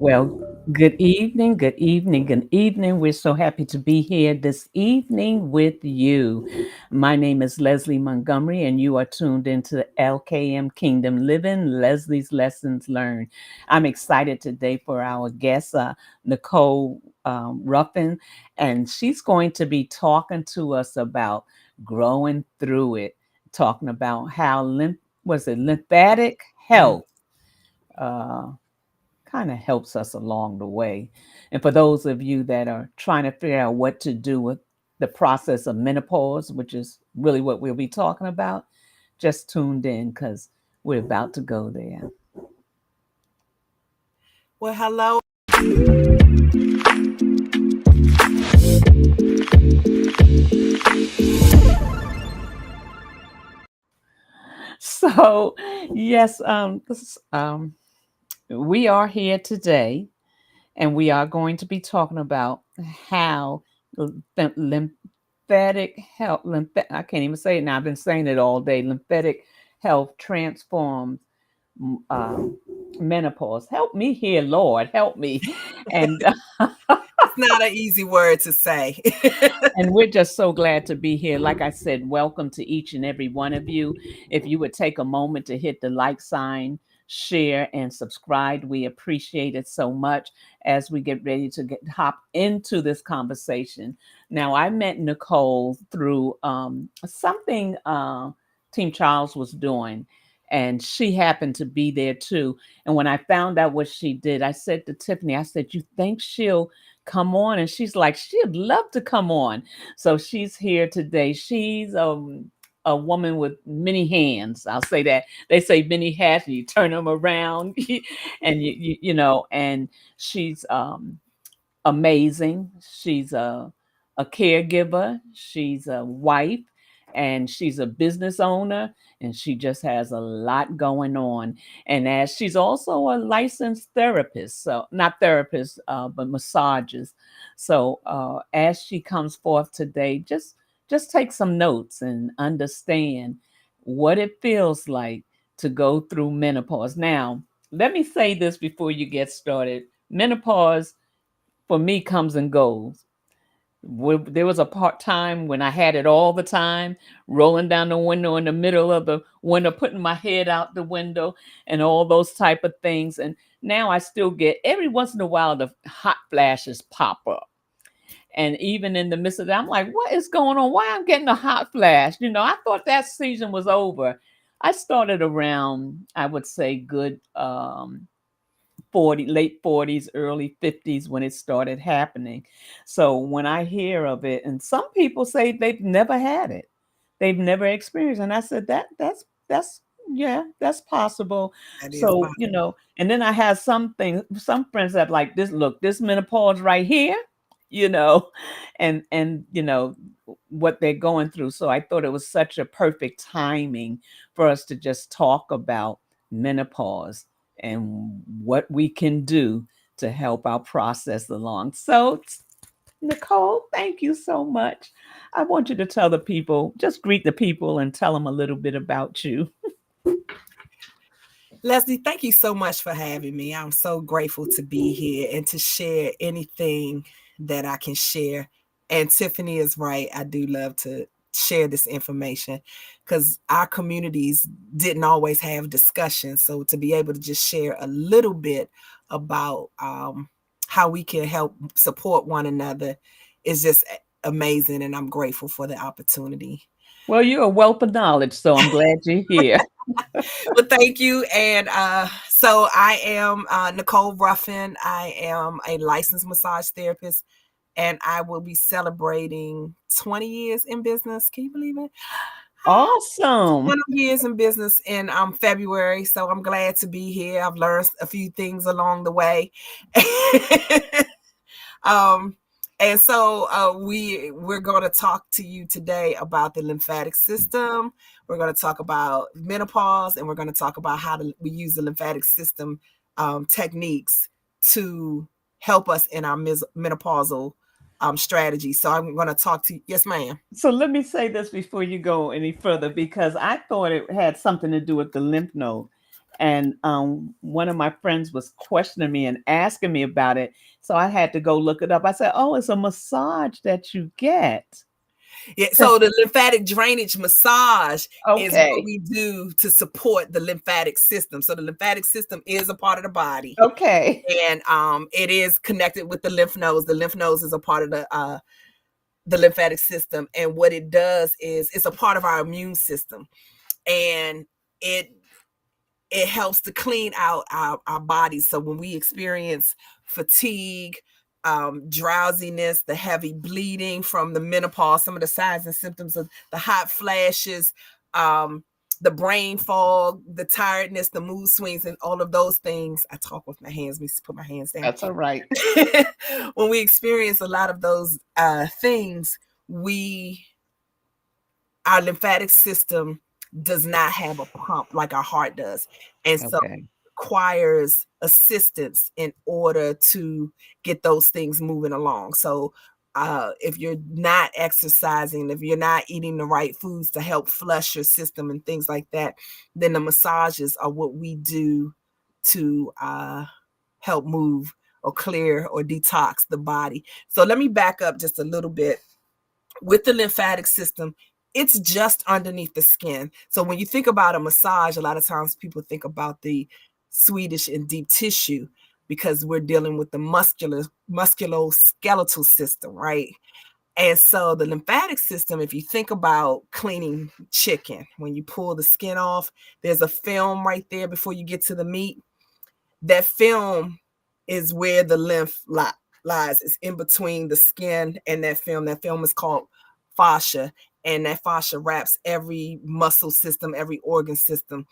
Well, good evening, good evening, good evening. We're so happy to be here this evening with you. My name is Leslie Montgomery, and you are tuned into LKM Kingdom Living, Leslie's Lessons Learned. I'm excited today for our guest, Nicole Ruffin, and she's going to be talking to us about growing through it, talking about how lymphatic Mhm. health. Uh, Kind of helps us along the way. And for those of you that are trying to figure out what to do with the process of menopause, which is really what we'll be talking about, just tuned in because we're about to go there. Well, hello. So, yes, we are here today and we are going to be talking about how lymphatic health, I can't even say it now, I've been saying it all day, lymphatic health transforms um, menopause. Help me here, Lord, help me. And It's not an easy word to say. and we're just so glad to be here. Like I said, welcome to each and every one of you. If you would take a moment to hit the like sign, share, and subscribe, we appreciate it so much as we get ready to hop into this conversation. Now, I met Nicole through something Team Charles was doing. And she happened to be there too. And when I found out what she did, I said to Tiffany, I said, "You think she'll come on?" And she's like, she'd love to come on. So she's here today. She's a woman with many hands. I'll say that. They say many hats, and you turn them around, and and she's amazing. She's a caregiver. She's a wife, and she's a business owner, and she just has a lot going on. And as she's also a licensed therapist, so not therapist, but massages. So as she comes forth today, just take some notes and understand what it feels like to go through menopause. Now, let me say this before you get started. Menopause for me comes and goes. There was a part time when I had it all the time, rolling down the window in the middle of the window, putting my head out the window, and all those type of things. And now I still get every once in a while the hot flashes pop up. And even in the midst of that, I'm like, what is going on? Why I'm getting a hot flash? I thought that season was over. I started around, I would say, good 40, late 40s, early 50s when it started happening. So when I hear of it, and some people say they've never had it, they've never experienced, and I said that's yeah, that's possible. That is So possible. and then I have some friends that like this. Look, this menopause right here, you know, and what they're going through. So I thought it was such a perfect timing for us to just talk about menopause and what we can do to help our process along. So, Nicole, thank you so much. I want you to tell the people, just greet the people and tell them a little bit about you. Leslie, thank you so much for having me. I'm so grateful to be here and to share anything that I can share. And Tiffany is right. I do love to share this information because our communities didn't always have discussions. So to be able to just share a little bit about how we can help support one another is just amazing. And I'm grateful for the opportunity. Well, you're a wealth of knowledge, so I'm glad you're here. Well, thank you. And so I am Nicole Ruffin. I am a licensed massage therapist, and I will be celebrating 20 years in business. Can you believe it? Awesome. 20 years in business in February. So I'm glad to be here. I've learned a few things along the way. um, and so we're going to talk to you today about the lymphatic system. We're going to talk about menopause, and we're going to talk about how we use the lymphatic system techniques to help us in our menopausal strategy. So I'm going to talk to you. Yes, ma'am. So let me say this before you go any further, because I thought it had something to do with the lymph node. And one of my friends was questioning me and asking me about it. So I had to go look it up. I said, "Oh, it's a massage that you get." Yeah, so the lymphatic drainage massage is what Okay. we do to support the lymphatic system. So the lymphatic system is a part of the body, Okay. and it is connected with the lymph nodes. The lymph nodes is a part of the lymphatic system, and what it does is it's a part of our immune system, and it it helps to clean out our bodies. So when we experience fatigue, drowsiness, the heavy bleeding from the menopause, some of the signs and symptoms of the hot flashes, um, the brain fog, the tiredness, the mood swings, and all of those things. I talk with my hands. Let me put my hands down. That's all right. When we experience a lot of those things, we our lymphatic system does not have a pump like our heart does. And so Okay. it requires assistance in order to get those things moving along. So if you're not exercising, if you're not eating the right foods to help flush your system and things like that, then the massages are what we do to help move or clear or detox the body. So let me back up just a little bit. With the lymphatic system, it's just underneath the skin. So when you think about a massage, a lot of times people think about the Swedish and deep tissue because we're dealing with the musculoskeletal system, right? And so the lymphatic system, if you think about cleaning chicken, when you pull the skin off, there's a film right there before you get to the meat. That film is where the lymph lies. It's in between the skin and that film. That film is called fascia, and that fascia wraps every muscle system, every organ system.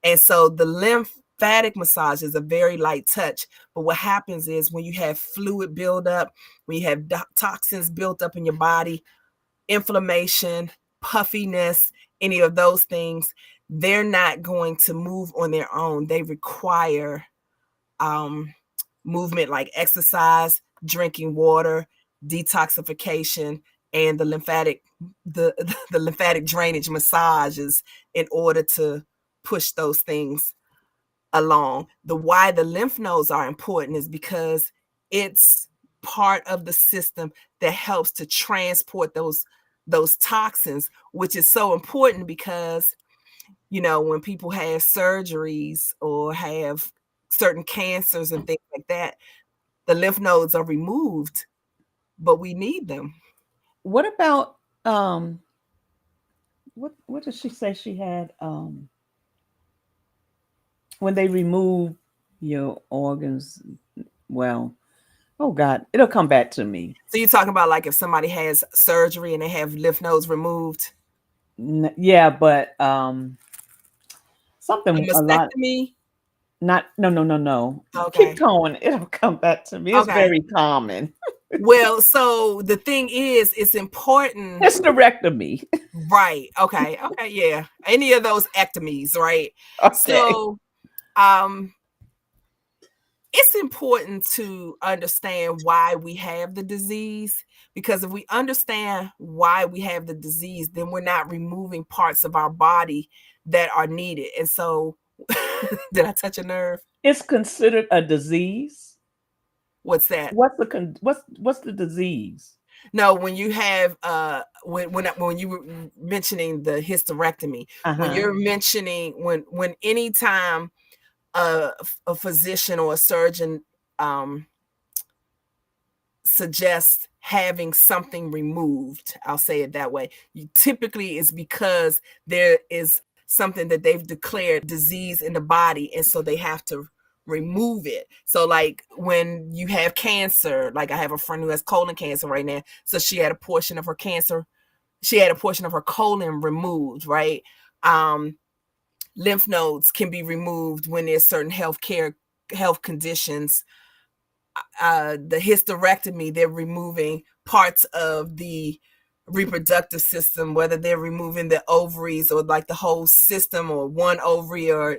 And so the lymphatic massage is a very light touch. But what happens is when you have fluid buildup, when you have toxins built up in your body, inflammation, puffiness, any of those things, they're not going to move on their own. They require movement like exercise, drinking water, detoxification, and the the lymphatic drainage massages in order to push those things along. The why the lymph nodes are important is because it's part of the system that helps to transport those toxins, which is so important because when people have surgeries or have certain cancers and things like that, the lymph nodes are removed, but we need them. What about what did she say she had when they remove your organs? Well, oh God, it'll come back to me. So you're talking about like if somebody has surgery and they have lymph nodes removed, Yeah, but a something a lot. mastectomy. Not no no no no. Keep Okay. going. It'll come back to me. It's Okay. very common. Well, so the thing is, it's important. Hysterectomy. Right. Okay. Okay. Yeah. Any of those ectomies, right? Okay. So, it's important to understand why we have the disease, because if we understand why we have the disease, then we're not removing parts of our body that are needed. And so, did I touch a nerve? It's considered a disease. What's that? What's the disease? No, when you have when you were mentioning the hysterectomy, when Uh-huh. you're mentioning when anytime a physician or a surgeon um suggest having something removed, I'll say it that way, typically is because there is something that they've declared disease in the body, and so they have to remove it. So like when you have cancer, like I have a friend who has colon cancer right now, so she had a portion of her cancer, she had a portion of her colon removed, right? um Lymph nodes can be removed when there's certain health conditions. The hysterectomy, they're removing parts of the reproductive system, whether they're removing the ovaries or like the whole system or one ovary or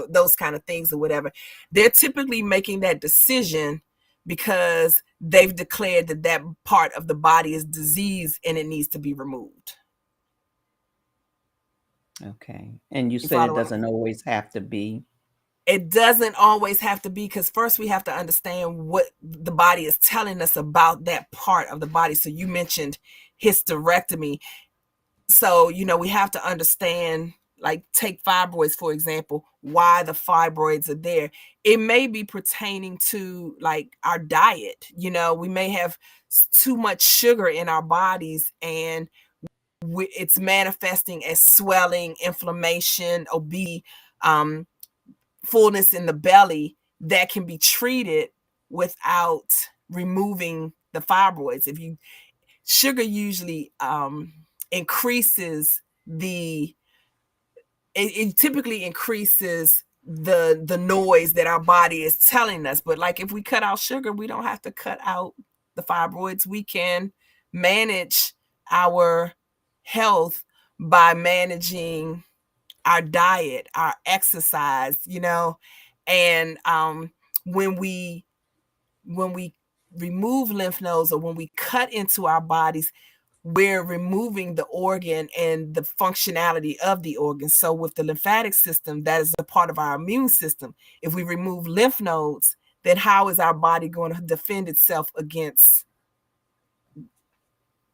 those kind of things or whatever. They're typically making that decision because they've declared that that part of the body is diseased and it needs to be removed. Okay. And you You said it follow what doesn't always have to be. It doesn't always have to be, because first we have to understand what the body is telling us about that part of the body. So you mentioned hysterectomy. So, we have to understand, like, take fibroids, for example, why the fibroids are there. It may be pertaining to, like, our diet. We may have too much sugar in our bodies, and it's manifesting as swelling, inflammation, obesity, fullness in the belly that can be treated without removing the fibroids. Sugar usually increases it typically increases the noise that our body is telling us. But like, if we cut out sugar, we don't have to cut out the fibroids. We can manage our health by managing our diet, our exercise, and when we remove lymph nodes, or when we cut into our bodies, we're removing the organ and the functionality of the organ. So with the lymphatic system, that is a part of our immune system. If we remove lymph nodes, then how is our body going to defend itself against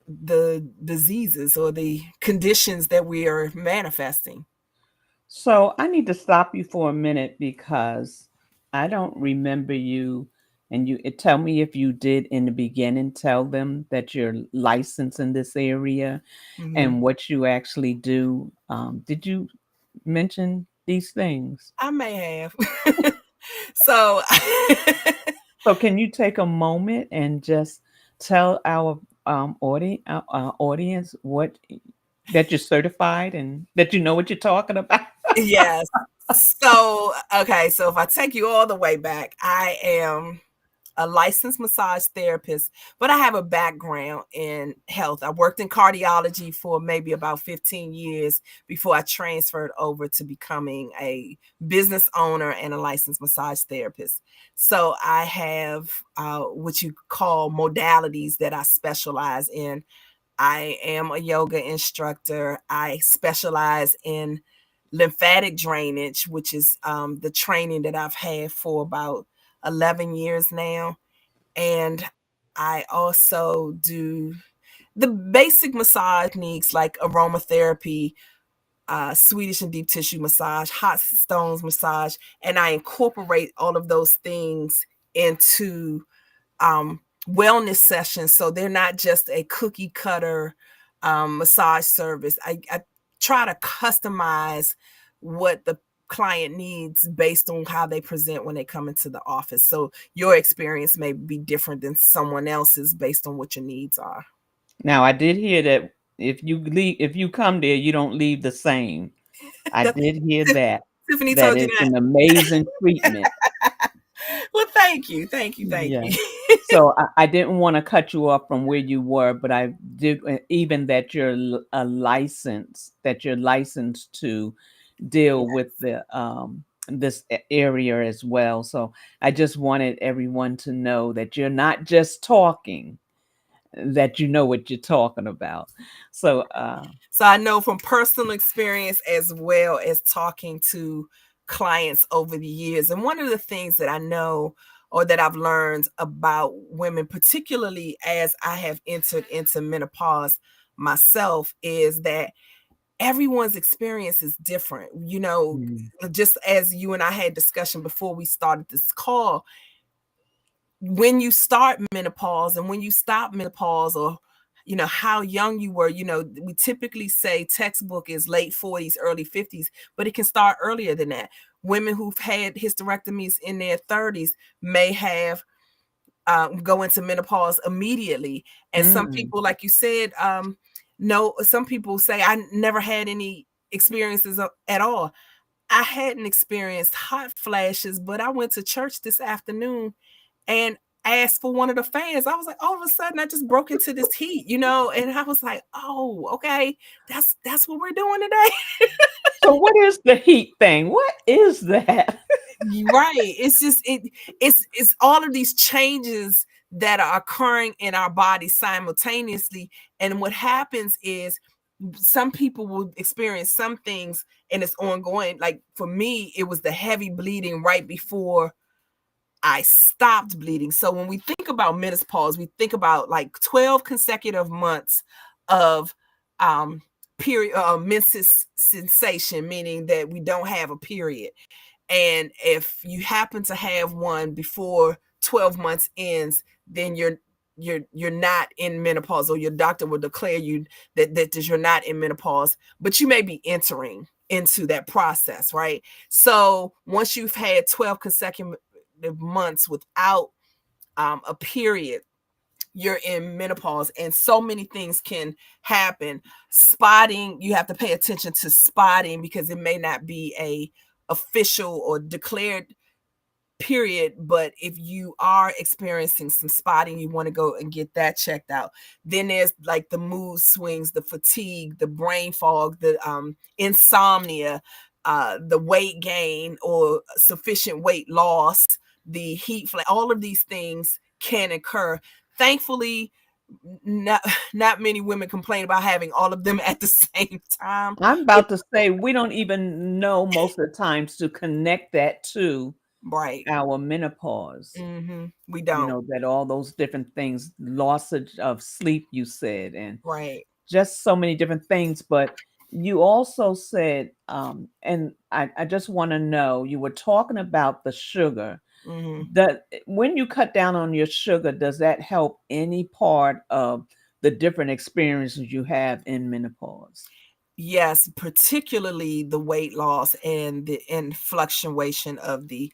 the diseases or the conditions that we are manifesting? So I need to stop you for a minute because I don't remember you. And tell me if you did in the beginning tell them that you're licensed in this area Mm-hmm. and what you actually do. Did you mention these things? I may have. So So can you take a moment and just tell our audience what that you're certified and that you know what you're talking about? yes. So, okay, so if I take you all the way back, I am a licensed massage therapist, but I have a background in health. I worked in cardiology for maybe about 15 years before I transferred over to becoming a business owner and a licensed massage therapist. So I have what you call modalities that I specialize in. I am a yoga instructor. I specialize in lymphatic drainage, which is the training that I've had for about 11 years now. And I also do the basic massage techniques like aromatherapy, Swedish and deep tissue massage, hot stones massage, and I incorporate all of those things into wellness sessions. So they're not just a cookie cutter massage service. I try to customize what the client needs based on how they present when they come into the office. So your experience may be different than someone else's based on what your needs are. Now I did hear that if you come there, you don't leave the same. I That, did hear that. Tiffany That told you is that. an amazing treatment. Well, thank you. Thank you. Thank Yeah. you. So I didn't want to cut you off from where you were, but I did even that a license that you're licensed to deal with the this area as well. So I just wanted everyone to know that you're not just talking, that you know what you're talking about. So So I know from personal experience as well as talking to clients over the years. And one of the things that I know, or that I've learned about women, particularly as I have entered into menopause myself, is that everyone's experience is different. mm, Just as you and I had discussion before we started this call, when you start menopause and when you stop menopause, or how young you were, we typically say textbook is late 40s, early 50s, but it can start earlier than that. Women who've had hysterectomies in their 30s may have go into menopause immediately. And some mm. people, like you said, no, some people say I never had any experiences at all. I hadn't experienced hot flashes, but I went to church this afternoon and asked for one of the fans. I was like, all of a sudden I just broke into this heat, and I was like, oh, okay, that's what we're doing today. So what is the heat thing? What is that? Right. It's just it's all of these changes that are occurring in our body simultaneously. And what happens is some people will experience some things and it's ongoing. Like for me, it was the heavy bleeding right before I stopped bleeding. So when we think about menopause, we think about like 12 consecutive months of um period menses sensation, meaning that we don't have a period. And if you happen to have one before 12 months ends, then you're not in menopause, or your doctor will declare you that you're not in menopause, but you may be entering into that process, right? So once you've had 12 consecutive months without a period, you're in menopause, and so many things can happen. Spotting, you have to pay attention to spotting, because it may not be a official or declared period, but if you are experiencing some spotting, you want to go and get that checked out. Then there's like the mood swings, the fatigue, the brain fog, the insomnia, the weight gain or sufficient weight loss, the heat flare. All of these things can occur. Thankfully, not many women complain about having all of them at the same time. I'm It, about to say we don't even know most of the times to connect that to right. our menopause. We You don't. know, that all those different things, loss of sleep, you said, and Right. just so many different things. But you also said, and I just want to know, you were talking about the sugar. hmm That when you cut down on your sugar, does that help any part of the different experiences you have in menopause? Yes, particularly the weight loss and the fluctuation of the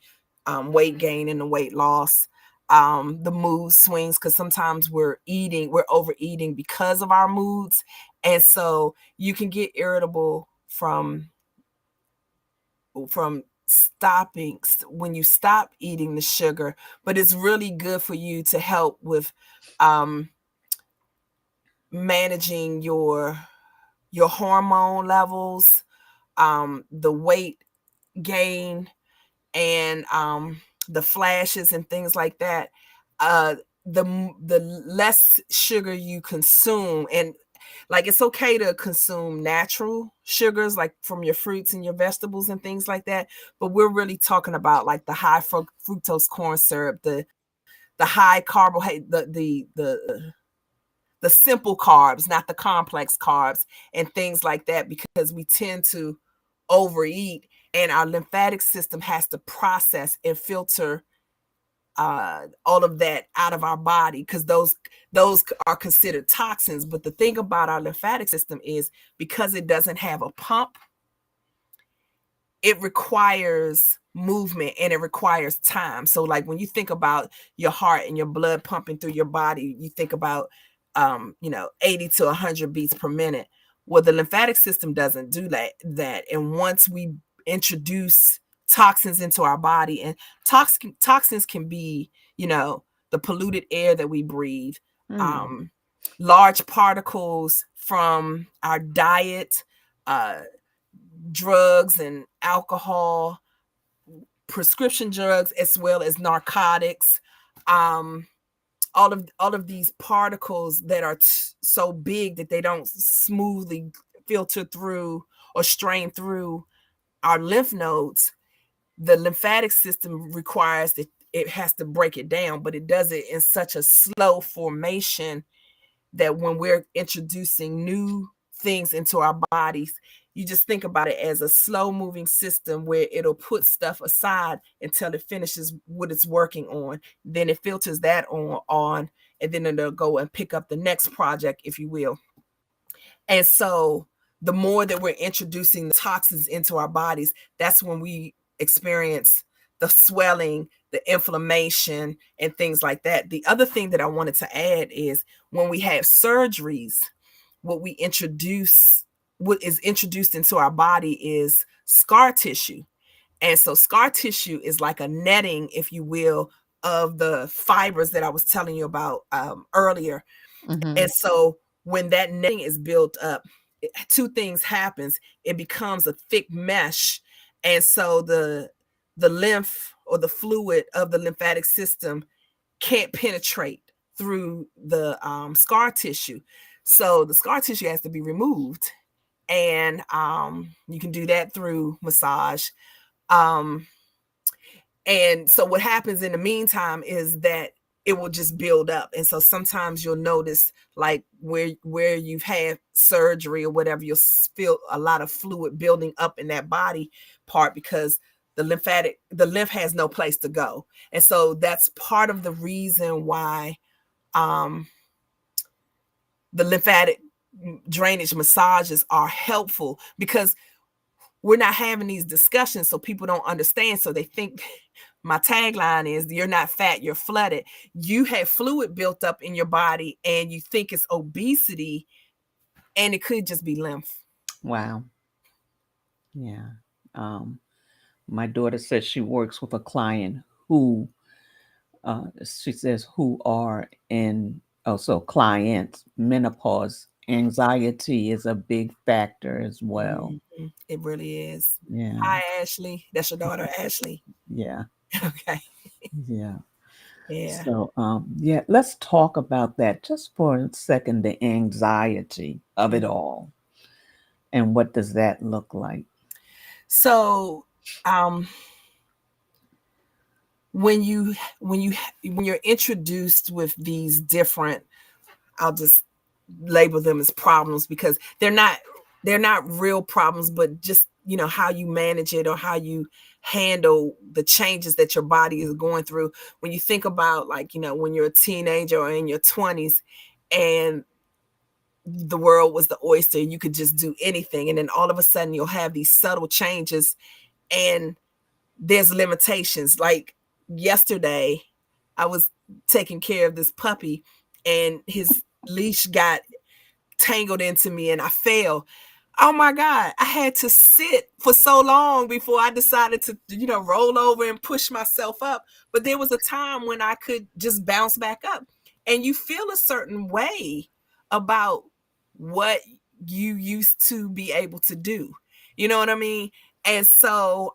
weight gain and the weight loss, the mood swings, because sometimes we're overeating because of our moods, and so you can get irritable from stopping when you stop eating the sugar. But it's really good for you to help with um, managing your hormone levels, the weight gain, and the flashes and things like that. Uh, the less sugar you consume, and like it's okay to consume natural sugars like from your fruits and your vegetables and things like that, but we're really talking about like the high fructose corn syrup, the high carbohydrate, the simple carbs, not the complex carbs, and things like that, because we tend to overeat, and our lymphatic system has to process and filter all of that out of our body, because those are considered toxins. But the thing about our lymphatic system is, because it doesn't have a pump, it requires movement and it requires time. So like when you think about your heart and your blood pumping through your body, you think about 80 to 100 beats per minute. Well, the lymphatic system doesn't do that. And once we introduce toxins into our body, and toxins can be, the polluted air that we breathe, Hmm. um, large particles from our diet, uh, drugs and alcohol, prescription drugs, as well as narcotics, um, all of these particles that are so big that they don't smoothly filter through or strain through our lymph nodes. The lymphatic system requires that it has to break it down, but it does it in such a slow formation that when we're introducing new things into our bodies, you just think about it as a slow moving system where it'll put stuff aside until it finishes what it's working on. Then it filters that on, and then it'll go and pick up the next project, if you will. And so the more that we're introducing the toxins into our bodies, that's when we experience the swelling, the inflammation, and things like that. The other thing that I wanted to add is, when we have surgeries, what is introduced into our body is scar tissue. And so scar tissue is like a netting, if you will, of the fibers that I was telling you about earlier. Hmm. And so when that netting is built up, two things happens. It becomes a thick mesh. And so the lymph or the fluid of the lymphatic system can't penetrate through the scar tissue. So the scar tissue has to be removed. And you can do that through massage. Um, and so what happens in the meantime is that it will just build up. And so sometimes you'll notice, like where you've had surgery or whatever, you'll feel a lot of fluid building up in that body part, because the lymph has no place to go. And so that's part of the reason why um the lymphatic drainage massages are helpful, because we're not having these discussions, so people don't understand. So they think my tagline is, you're not fat, you're flooded. You have fluid built up in your body and you think it's obesity, and it could just be lymph. Wow. Yeah. Um, my daughter says she works with a client who, she says, who are in, also clients, menopause. Anxiety is a big factor as well. It really is. Yeah. Hi, Ashley. That's your daughter, Ashley. Yeah. Okay. Yeah. Yeah. So, yeah, let's talk about that just for a second, the anxiety of it all. And what does that look like? So, um, when you when you when you're introduced with these different, I'll just label them as problems, because they're not real problems, but just, how you manage it or how you handle the changes that your body is going through. When you think about, like, when you're a teenager or in your 20s, and the world was the oyster, you could just do anything, and then all of a sudden you'll have these subtle changes, and there's limitations. Like yesterday, I was taking care of this puppy, and his leash got tangled into me and I fell. Oh my God, I had to sit for so long before I decided to, roll over and push myself up. But there was a time when I could just bounce back up. And you feel a certain way about what you used to be able to do. You know what I mean? And so,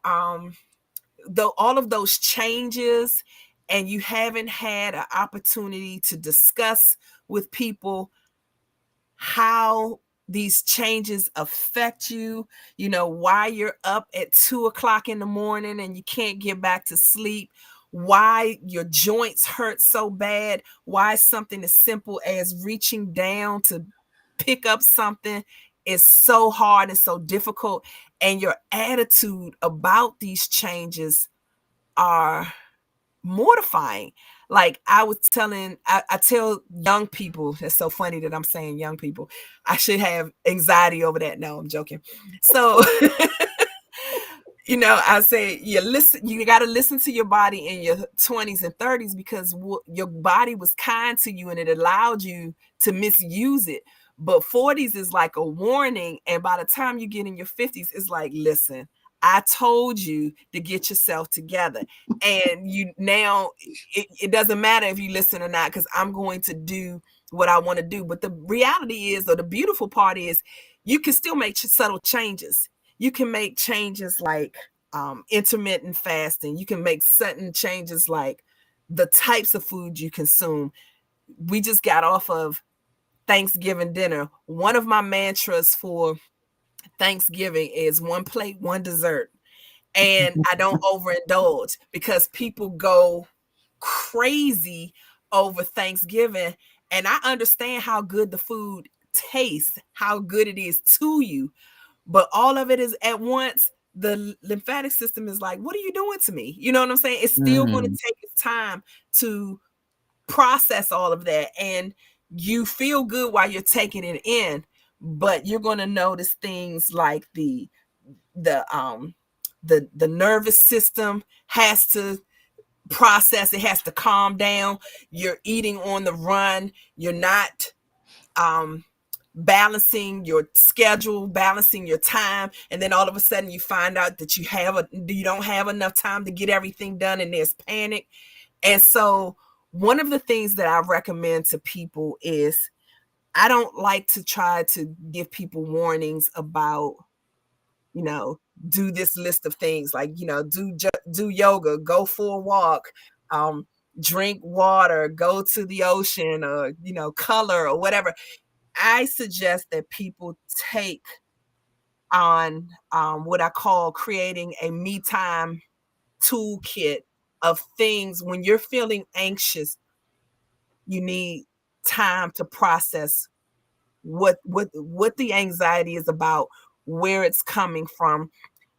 though all of those changes, and you haven't had an opportunity to discuss with people how these changes affect you, why you're up at 2 o'clock in the morning and you can't get back to sleep, why your joints hurt so bad, why something as simple as reaching down to pick up something is so hard and so difficult, and your attitude about these changes are mortifying. Like I tell young people, it's so funny that I'm saying young people. I should have anxiety over that. No, I'm joking. So, I say, you got to listen to your body in your 20s and 30s, because your body was kind to you and it allowed you to misuse it. But 40s is like a warning. And by the time you get in your 50s, it's like, listen, I told you to get yourself together. And it doesn't matter if you listen or not, because I'm going to do what I want to do. But the reality is, or the beautiful part is, you can still make subtle changes. You can make changes like intermittent fasting. You can make certain changes like the types of food you consume. We just got off of Thanksgiving dinner. One of my mantras for Thanksgiving is one plate, one dessert. And I don't overindulge, because people go crazy over Thanksgiving. And I understand how good the food tastes, how good it is to you, but all of it is at once. The lymphatic system is like, what are you doing to me? You know what I'm saying? It's still going to Mm, take its time to process all of that. And you feel good while you're taking it in, but you're going to notice things like the the nervous system has to process, it has to calm down. You're eating on the run. You're not um balancing your schedule, balancing your time, and then all of a sudden you find out that you don't have enough time to get everything done, and there's panic. And so one of the things that I recommend to people is, I don't like to try to give people warnings about, you know, do this list of things, like, do yoga, go for a walk, drink water, go to the ocean, or, color or whatever. I suggest that people take on what I call creating a me time toolkit of things. When you're feeling anxious, you need time to process what the anxiety is about, where it's coming from.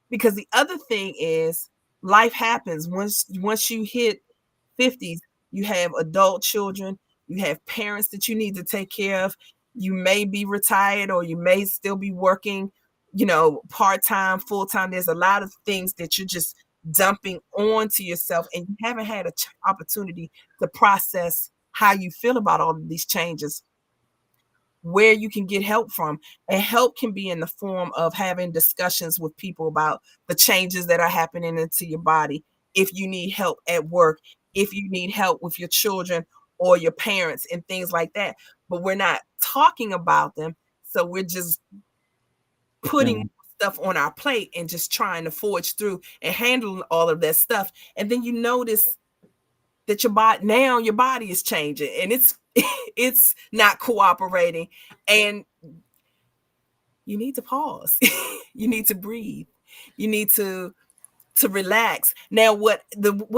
Because the other thing is, life happens. Once you hit 50s, you have adult children, you have parents that you need to take care of. You may be retired or you may still be working, part-time, full-time. There's a lot of things that you're just dumping onto yourself, and you haven't had an opportunity to process how you feel about all of these changes, where you can get help from. And help can be in the form of having discussions with people about the changes that are happening into your body. If you need help at work, if you need help with your children or your parents and things like that. But we're not talking about them. So we're just putting Mm. stuff on our plate and just trying to forge through and handling all of that stuff. And then you notice that your body is changing, and it's not cooperating, and you need to pause. You need to breathe. You need to relax. Now, what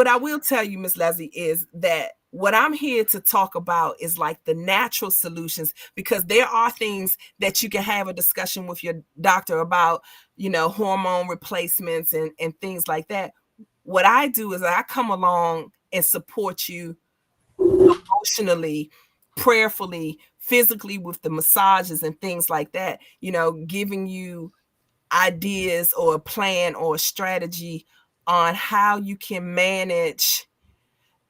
I will tell you, Miss Leslie, is that what I'm here to talk about is like the natural solutions, because there are things that you can have a discussion with your doctor about, hormone replacements and things like that. What I do is I come along and support you emotionally, prayerfully, physically, with the massages and things like that, giving you ideas or a plan or a strategy on how you can manage,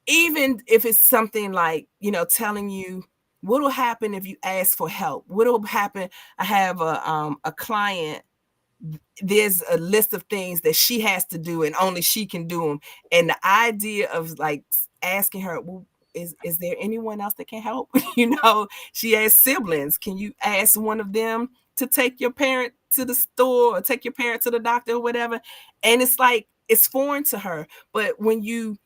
even if it's something like, telling you what will happen if you ask for help. What will happen? I have a client, there's a list of things that she has to do and only she can do them. And the idea of like asking her, well, is there anyone else that can help? She has siblings. Can you ask one of them to take your parent to the store or take your parent to the doctor or whatever? And it's like, it's foreign to her. But when you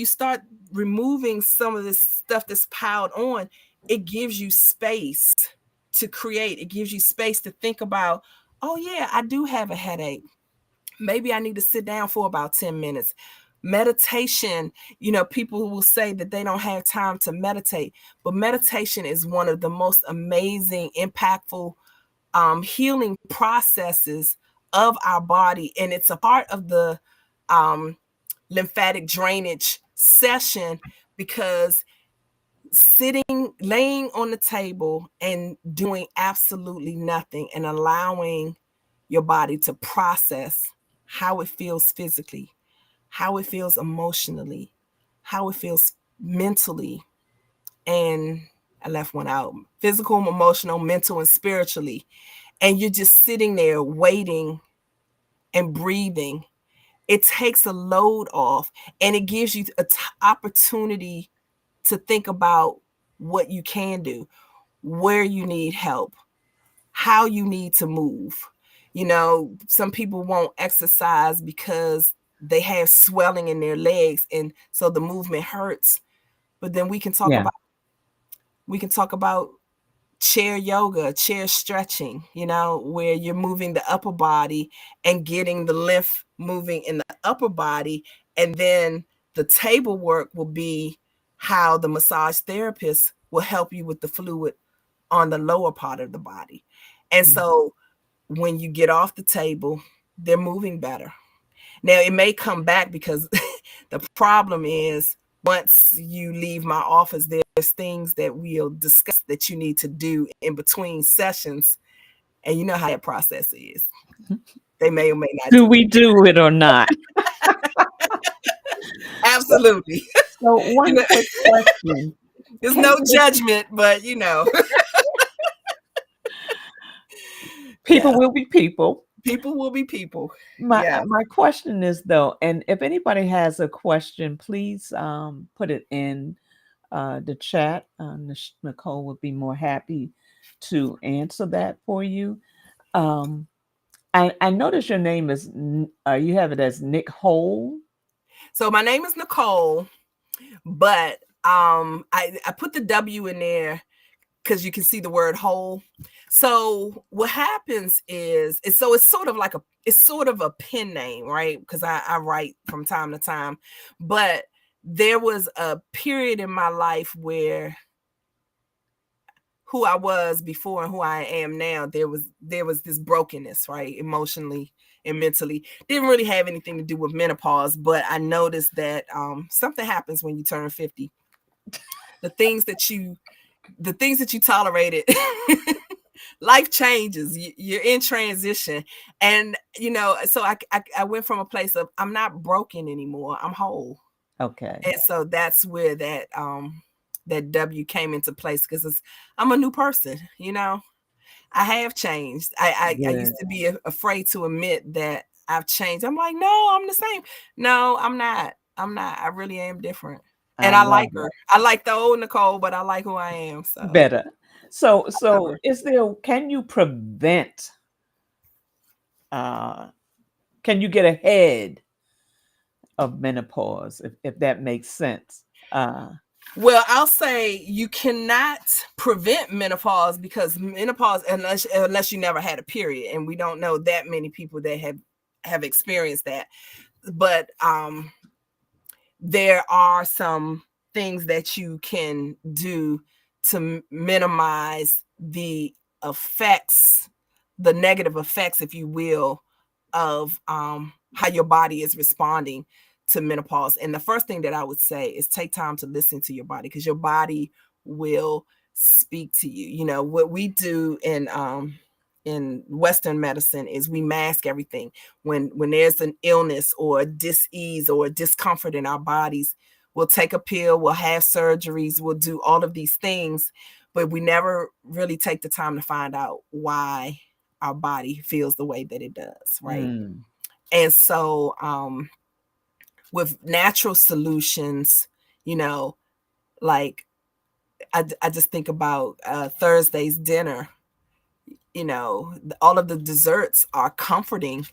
start removing some of this stuff that's piled on, it gives you space to create. It gives you space to think about, oh yeah, I do have a headache. Maybe I need to sit down for about 10 minutes. Meditation, people will say that they don't have time to meditate, but meditation is one of the most amazing, impactful healing processes of our body. And it's a part of the lymphatic drainage session, because laying on the table and doing absolutely nothing and allowing your body to process how it feels physically, how it feels emotionally, how it feels mentally. And I left one out: physical, emotional, mental, and spiritually. And you're just sitting there waiting and breathing. It takes a load off, and it gives you an opportunity to think about what you can do, where you need help, how you need to move. Some people won't exercise because they have swelling in their legs, and so the movement hurts. But then Yeah. we can talk about chair yoga, chair stretching, where you're moving the upper body and getting the lymph moving in the upper body. And then the table work will be how the massage therapist will help you with the fluid on the lower part of the body. And Mm. so when you get off the table, they're moving better. Now, it may come back, because the problem is, once you leave my office, there's things that we'll discuss that you need to do in between sessions. And you know how that process is. They may or may not Do do we do it or not? it. Absolutely. So You one know, quick question. there's Can no you judgment, but people yeah, will be people. people will be people. My Yeah. my question is though, and if anybody has a question, please put it in the chat. Nicole would be more happy to answer that for you. Um, I notice your name is you have it as Nick Hole. So my name is Nicole, but I put the W in there because you can see the word whole. So what happens is it's sort of like it's sort of a pen name, right? Because I write from time to time. But there was a period in my life where who I was before and who I am now, there was this brokenness, right? Emotionally and mentally. Didn't really have anything to do with menopause, but I noticed that something happens when you turn 50. The things that you tolerated, life changes. You're in transition. And so I went from a place of I'm not broken anymore, I'm whole. Okay. And so that's where that W came into place, because I'm a new person. I have changed. I Good. used to be afraid to admit that I've changed. I'm like, no, I'm the same. No, I'm not. I really am different. I And I love like her. it. I like the old Nicole, but I like who I am. So Better. So I love her. can you prevent uh can you get ahead of menopause, if that makes sense? Uh Well, I'll say you cannot prevent menopause, because menopause, unless you never had a period, and we don't know that many people that have experienced that. But there are some things that you can do to minimize the effects, the negative effects, if you will, of how your body is responding to menopause. And the first thing that I would say is take time to listen to your body, because your body will speak to you. What we do in Western medicine is we mask everything. When there's an illness or a dis-ease or a discomfort in our bodies, we'll take a pill, we'll have surgeries, we'll do all of these things, but we never really take the time to find out why our body feels the way that it does, right? mm, And so with natural solutions, like I just think about Thursday's dinner. All of the desserts are comforting,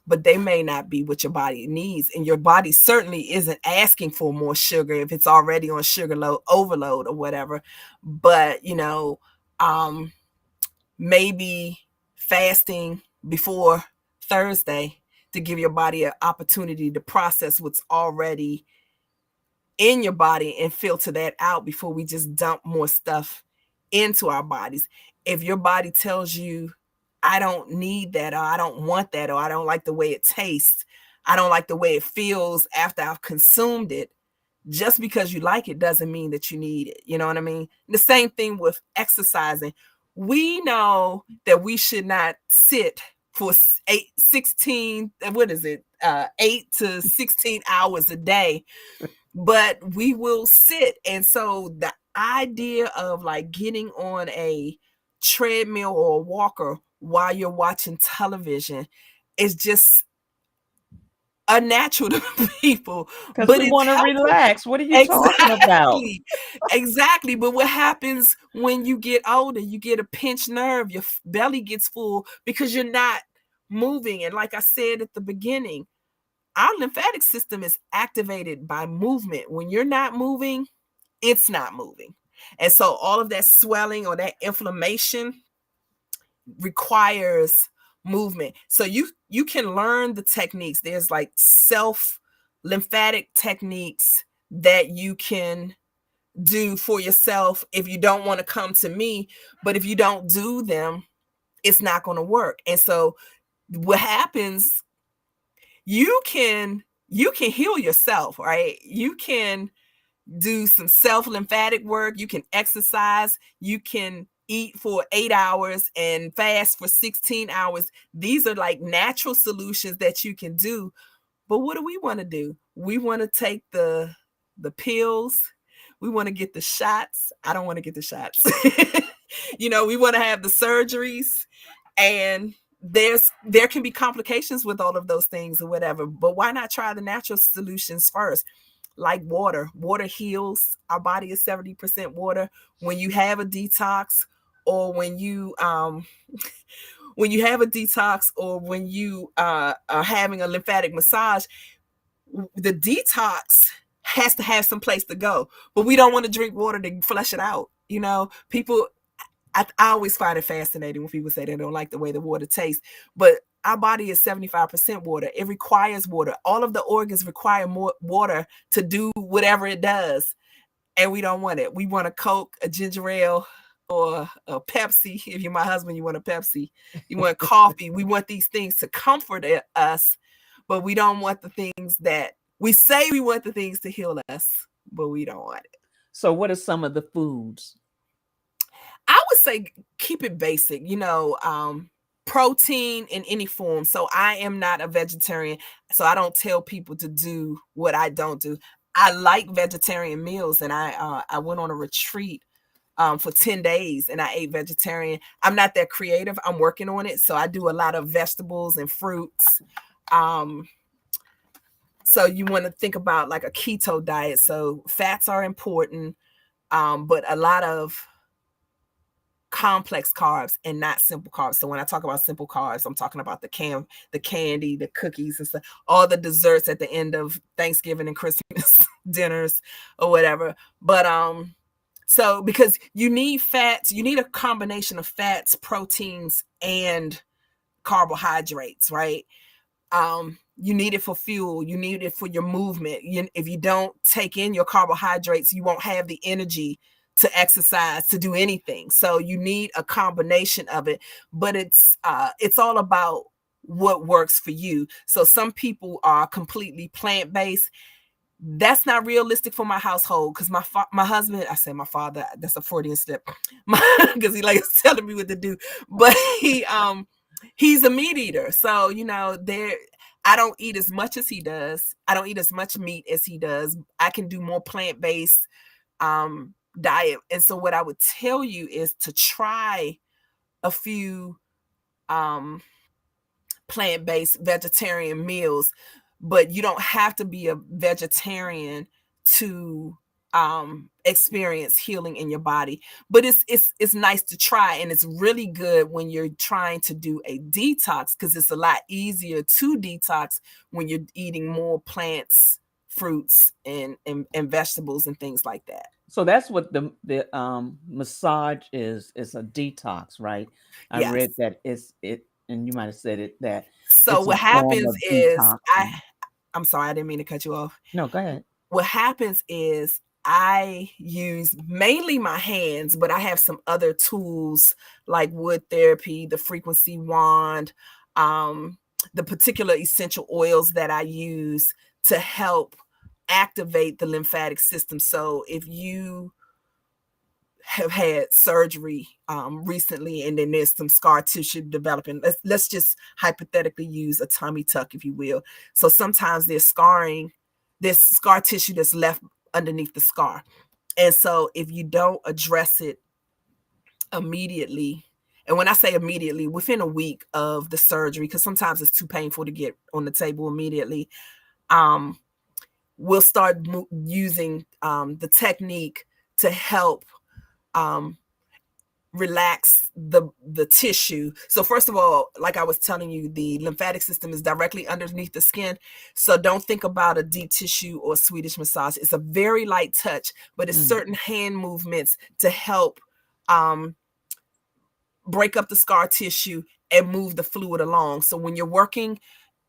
but they may not be what your body needs. And your body certainly isn't asking for more sugar if it's already on sugar overload or whatever. But, um, maybe fasting before Thursday to give your body an opportunity to process what's already in your body and filter that out before we just dump more stuff into our bodies. If your body tells you, I don't need that, or I don't want that, or I don't like the way it tastes, I don't like the way it feels after I've consumed it, just because you like it doesn't mean that you need it. You know what I mean? The same thing with exercising. We know that we should not sit for 8 to 16 hours a day, but we will sit. And so the idea of like getting on a treadmill or a walker while you're watching television is just unnatural to people, because but we it's want to helpful. relax. What are you talking about? Exactly. Exactly. But what happens when you get older? You get a pinched nerve, your belly gets full because you're not moving. And like I said at the beginning, our lymphatic system is activated by movement. When you're not moving, it's not moving. And so all of that swelling or that inflammation requires movement. So you can learn the techniques. There's like self lymphatic techniques that you can do for yourself if you don't want to come to me. But if you don't do them, it's not going to work. And so what happens, you can heal yourself, right? You can do some self lymphatic work, you can exercise, you can eat for 8 hours and fast for 16 hours. These are like natural solutions that you can do. But what do we want to do? We want to take the pills. We want to get the shots. I don't want to get the shots. We want to have the surgeries, and there can be complications with all of those things or whatever. But why not try the natural solutions first? Like water. Water heals. Our body is 70% water. When you have a detox, or when you have a detox, or when you are having a lymphatic massage, the detox has to have some place to go. But we don't want to drink water to flush it out. People I always find it fascinating when people say they don't like the way the water tastes, but our body is 75% water. It requires water. All of the organs require more water to do whatever it does, and we don't want it. We want a Coke, a ginger ale, or a Pepsi. If you're my husband, you want a Pepsi. You want coffee. We want these things to comfort us, but we don't want the things that we say we want the things to heal us, but we don't want it. So, what are some of the foods? I would say keep it basic, protein in any form. So I am not a vegetarian, so I don't tell people to do what I don't do. I like vegetarian meals, and I went on a retreat for 10 days and I ate vegetarian. I'm not that creative. I'm working on it. So I do a lot of vegetables and fruits. Um, so you want to think about like a keto diet. So fats are important, but a lot of complex carbs and not simple carbs. So when I talk about simple carbs, I'm talking about the candy, the cookies and stuff, all the desserts at the end of Thanksgiving and Christmas dinners or whatever. But so because you need fats, you need a combination of fats, proteins, and carbohydrates, right? You need it for fuel, you need it for your movement. If you don't take in your carbohydrates, you won't have the energy to exercise, to do anything. So you need a combination of it, but it's all about what works for you. So some people are completely plant-based. That's not realistic for my household because my husband, I say my father, that's a Freudian slip, because he likes telling me what to do, but he's a meat eater. So I don't eat as much as he does. I don't eat as much meat as he does. I can do more plant-based diet. And so what I would tell you is to try a few plant-based vegetarian meals, but you don't have to be a vegetarian to experience healing in your body. But it's nice to try, and it's really good when you're trying to do a detox, because it's a lot easier to detox when you're eating more plants, fruits, and vegetables and things like that. So that's what the massage is a detox, right? I Yes. read that it, and you might have said it, that So it's a what form happens of is detoxing. I'm sorry, I didn't mean to cut you off. No, go ahead. What happens is I use mainly my hands, but I have some other tools like wood therapy, the frequency wand, the particular essential oils that I use to help activate the lymphatic system. So if you have had surgery recently and then there's some scar tissue developing, let's just hypothetically use a tummy tuck, if you will. So sometimes there's scar tissue that's left underneath the scar. And so if you don't address it immediately, and when I say immediately, within a week of the surgery, because sometimes it's too painful to get on the table immediately, we'll start using the technique to help relax the tissue. So first of all, like I was telling you, the lymphatic system is directly underneath the skin. So don't think about a deep tissue or Swedish massage. It's a very light touch, but it's certain hand movements to help break up the scar tissue and move the fluid along. So when you're working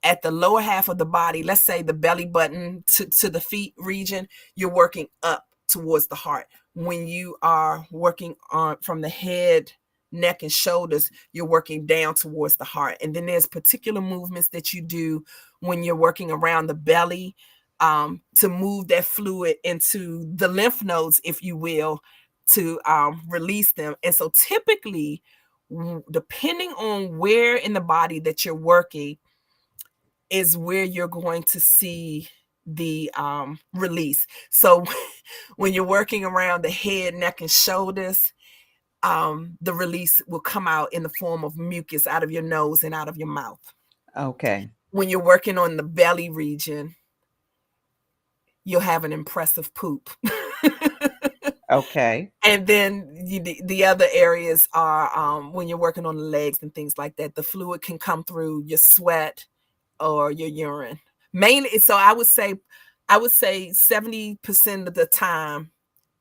at the lower half of the body, let's say the belly button to the feet region, you're working up towards the heart. When you are working on from the head, neck, and shoulders, you're working down towards the heart. And then there's particular movements that you do when you're working around the belly to move that fluid into the lymph nodes, if you will, to release them. And so typically, depending on where in the body that you're working, is where you're going to see the release. So when you're working around the head, neck, and shoulders, the release will come out in the form of mucus out of your nose and out of your mouth. Okay. When you're working on the belly region, you'll have an impressive poop. Okay. And then the other areas are when you're working on the legs and things like that, the fluid can come through your sweat or your urine. Mainly, so I would say 70% of the time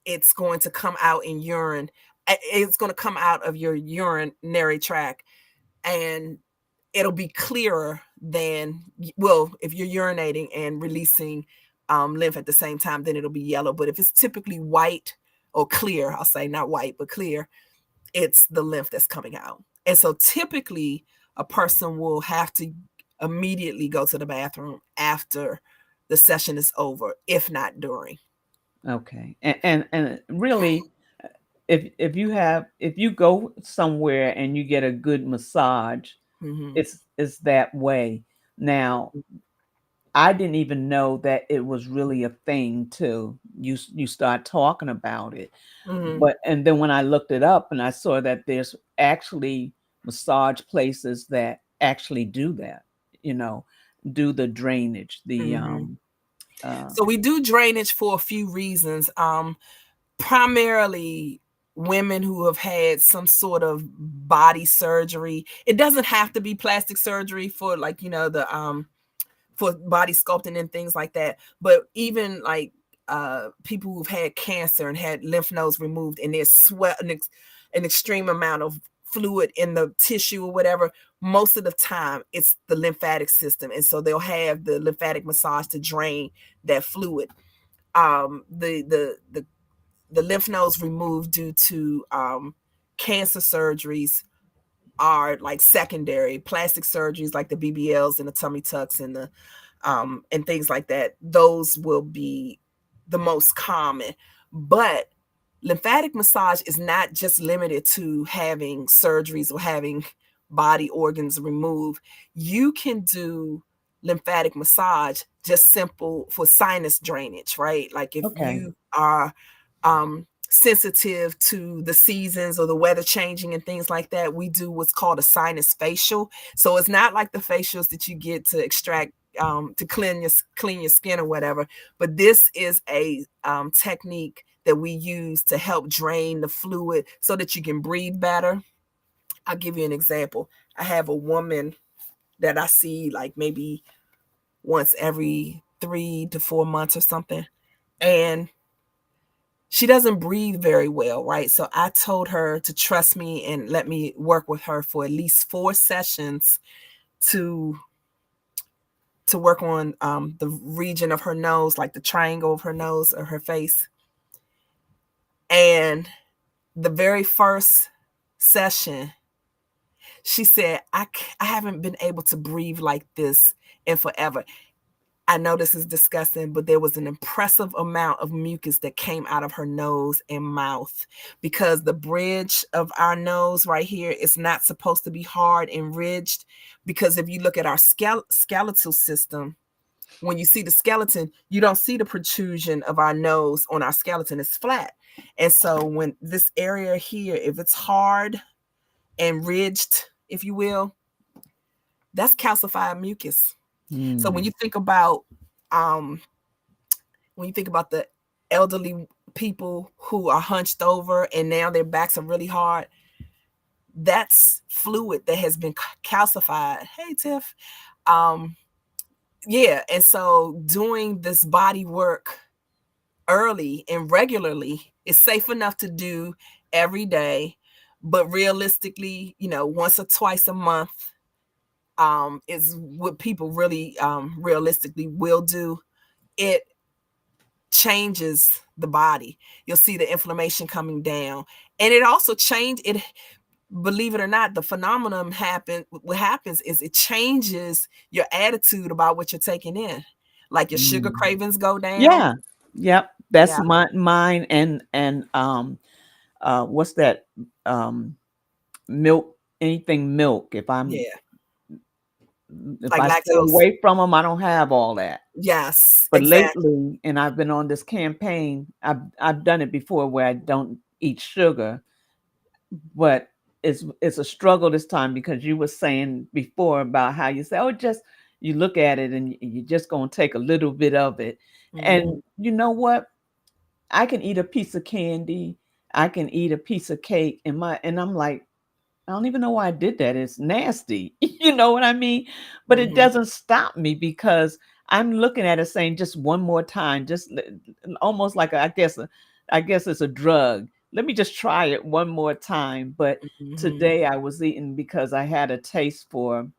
it's going to come out in urine it's going to come out of your urinary tract, and it'll be clearer than, well, if you're urinating and releasing lymph at the same time, then it'll be yellow. But if it's typically white or clear, I'll say not white, but clear, it's the lymph that's coming out. And so typically a person will have to immediately go to the bathroom after the session is over, if not during. Okay. And really, if you go somewhere and you get a good massage, Mm-hmm. it's that way. Now, I didn't even know that it was really a thing till you start talking about it. Mm-hmm. But and then when I looked it up and I saw that there's actually massage places that actually do that, you know, do the drainage, the Mm-hmm. uh So we do drainage for a few reasons. Primarily women who have had some sort of body surgery. It doesn't have to be plastic surgery for, like, the for body sculpting and things like that, but even like people who've had cancer and had lymph nodes removed, and there's sweat, an extreme amount of fluid in the tissue or whatever, most of the time it's the lymphatic system, and so they'll have the lymphatic massage to drain that fluid. The lymph nodes removed due to cancer surgeries are like secondary. Plastic surgeries like the BBLs and the tummy tucks and things like that, those will be the most common. But lymphatic massage is not just limited to having surgeries or having body organs removed. You can do lymphatic massage just simple for sinus drainage, right? Like if okay. you are sensitive to the seasons or the weather changing and things like that, we do what's called a sinus facial. So it's not like the facials that you get to extract to clean your skin or whatever, but this is a technique that we use to help drain the fluid so that you can breathe better. I'll give you an example. I have a woman that I see like maybe once every 3 to 4 months or something, and she doesn't breathe very well, right? So I told her to trust me and let me work with her for at least 4 sessions to work on the region of her nose, like the triangle of her nose or her face. And the very first session, she said, I haven't been able to breathe like this in forever. I know this is disgusting, but there was an impressive amount of mucus that came out of her nose and mouth, because the bridge of our nose right here is not supposed to be hard and ridged. Because if you look at our skeletal system, when you see the skeleton, you don't see the protrusion of our nose on our skeleton. It's flat. And so when this area here, if it's hard and ridged, if you will, that's calcified mucus. So Mm. um when you think about the elderly people who are hunched over and now their backs are really hard, that's fluid that has been calcified. Hey Tiff. Um yeah, and so doing this body work early and regularly is safe enough to do every day, but realistically, once or twice a month is what people really realistically will do. It changes the body. You'll see the inflammation coming down, and it also change it. Believe it or not, the phenomenon what happens is it changes your attitude about what you're taking in. Like your sugar Mm. cravings go down. Yeah. Yep. That's Yeah, mine and what's that milk, anything milk. yeah. If Like I stay lactose. away from them, I don't have all that. Yes, But exactly. lately, and I've been on this campaign, I've done it before where I don't eat sugar, but it's a struggle this time because you were saying before about how you say, oh, just you look at it and you're just gonna take a little bit of it. Hmm. And you know what? I can eat a piece of candy, I can eat a piece of cake, and I'm like, I don't even know why I did that. It's nasty. You know what I mean? But it Hmm. doesn't stop me because I'm looking at it saying just one more time, almost like I guess it's a drug. let me just try it one more time. But Mhm. today I was eating because I had a taste for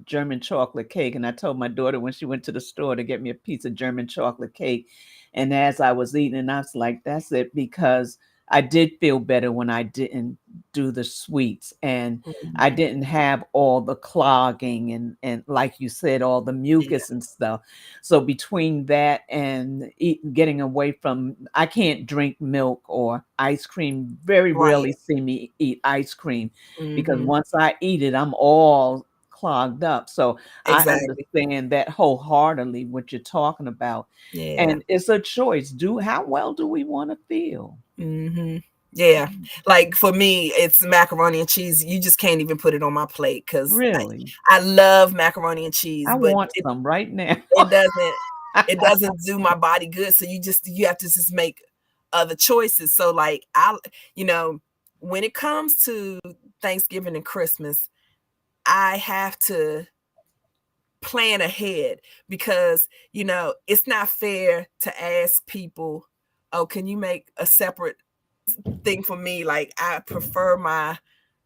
German chocolate cake. And I told my daughter when she went to the store to get me a piece of German chocolate cake. And as I was eating, I was like, that's it, because I did feel better when I didn't do the sweets, and I Mhm. didn't have all the clogging and like you said, all the Yeah. mucus and stuff. So between that and getting away from, I can't drink milk or ice cream. Very Right. rarely see me eat ice cream, because Mhm. once I eat it, I'm all clogged up. So I Exactly. understand that wholeheartedly what you're talking about. Yeah. And it's a choice. Do how well do we want to feel? Mhm. Yeah. Like for me, it's macaroni and cheese. You just can't even put it on my plate because Really? I love macaroni and I cheese, but want some right now. it doesn't it doesn't do my body good. So you have to just make other choices. So like you know, when it comes to Thanksgiving and Christmas, I have to plan ahead because it's not fair to ask people, oh, can you make a separate thing for me? Like I prefer my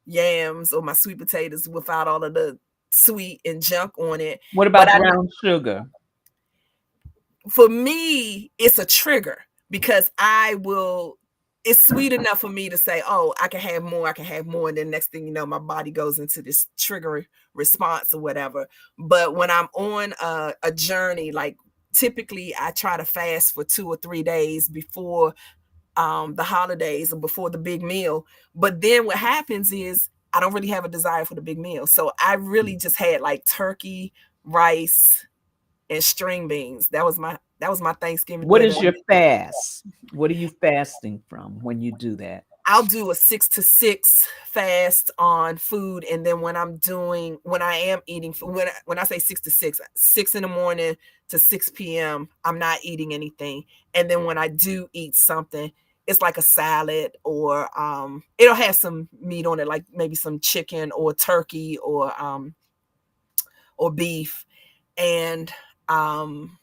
yams or my sweet potatoes without all of the sweet and junk on it. What But about brown sugar? for me, it's a trigger because it's sweet enough for me to say, oh, I can have more, I can have more. And then next thing you know, my body goes into this trigger response or whatever. But when I'm on a journey, like typically I try to fast for 2 or 3 days before the holidays or before the big meal. But then what happens is I don't really have a desire for the big meal. So I really just had like turkey, rice, and string beans. That was my Thanksgiving What dinner. is your fast? What are you fasting from when you do that? I'll do a 6 to 6 fast on food, and then when I am eating food, when I say 6 to 6, 6 in the morning to 6 p.m., I'm not eating anything. And then when I do eat something, it's like a salad, or it'll have some meat on it, like maybe some chicken or turkey or beef, and um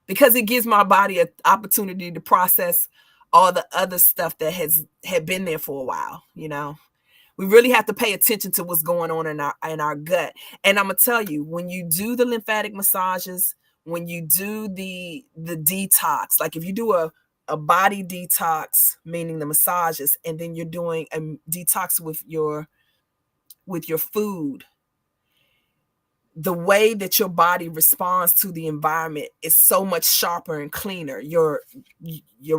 because it gives my body an opportunity to process all the other stuff that had been there for a while. We really have to pay attention to what's going on in our gut. And I'm gonna tell you, when you do the lymphatic massages, when you do the detox, like if you do a body detox, meaning the massages, and then you're doing a detox with your food, the way that your body responds to the environment is so much sharper and cleaner. Your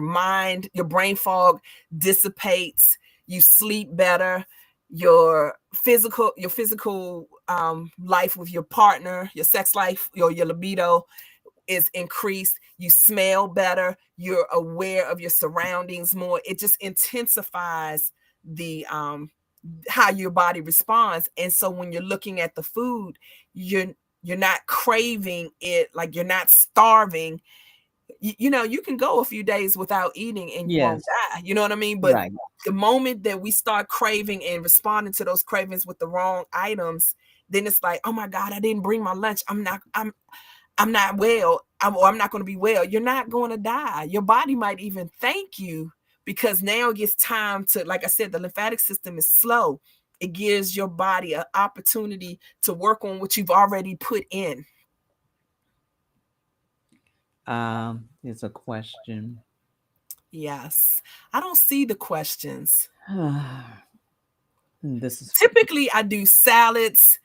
mind, your brain fog dissipates, you sleep better, your physical life with your partner, your sex life, your libido is increased, you smell better, you're aware of your surroundings more. It just intensifies the how your body responds. And so when you're looking at the food, you're you're not craving it, like you're not starving. You can go a few days without eating and you won't Yes, die. You know what I mean? But right. the moment that we start craving and responding to those cravings with the wrong items, then it's like, oh my God, I didn't bring my lunch. I'm not well. Or I'm not going to be well. You're not going to die. Your body might even thank you because now it gets time to, like I said, the lymphatic system is slow. It gives your body an opportunity to work on what you've already put in. Here's a question. Yes. I don't see the questions. This is Typically, I do salads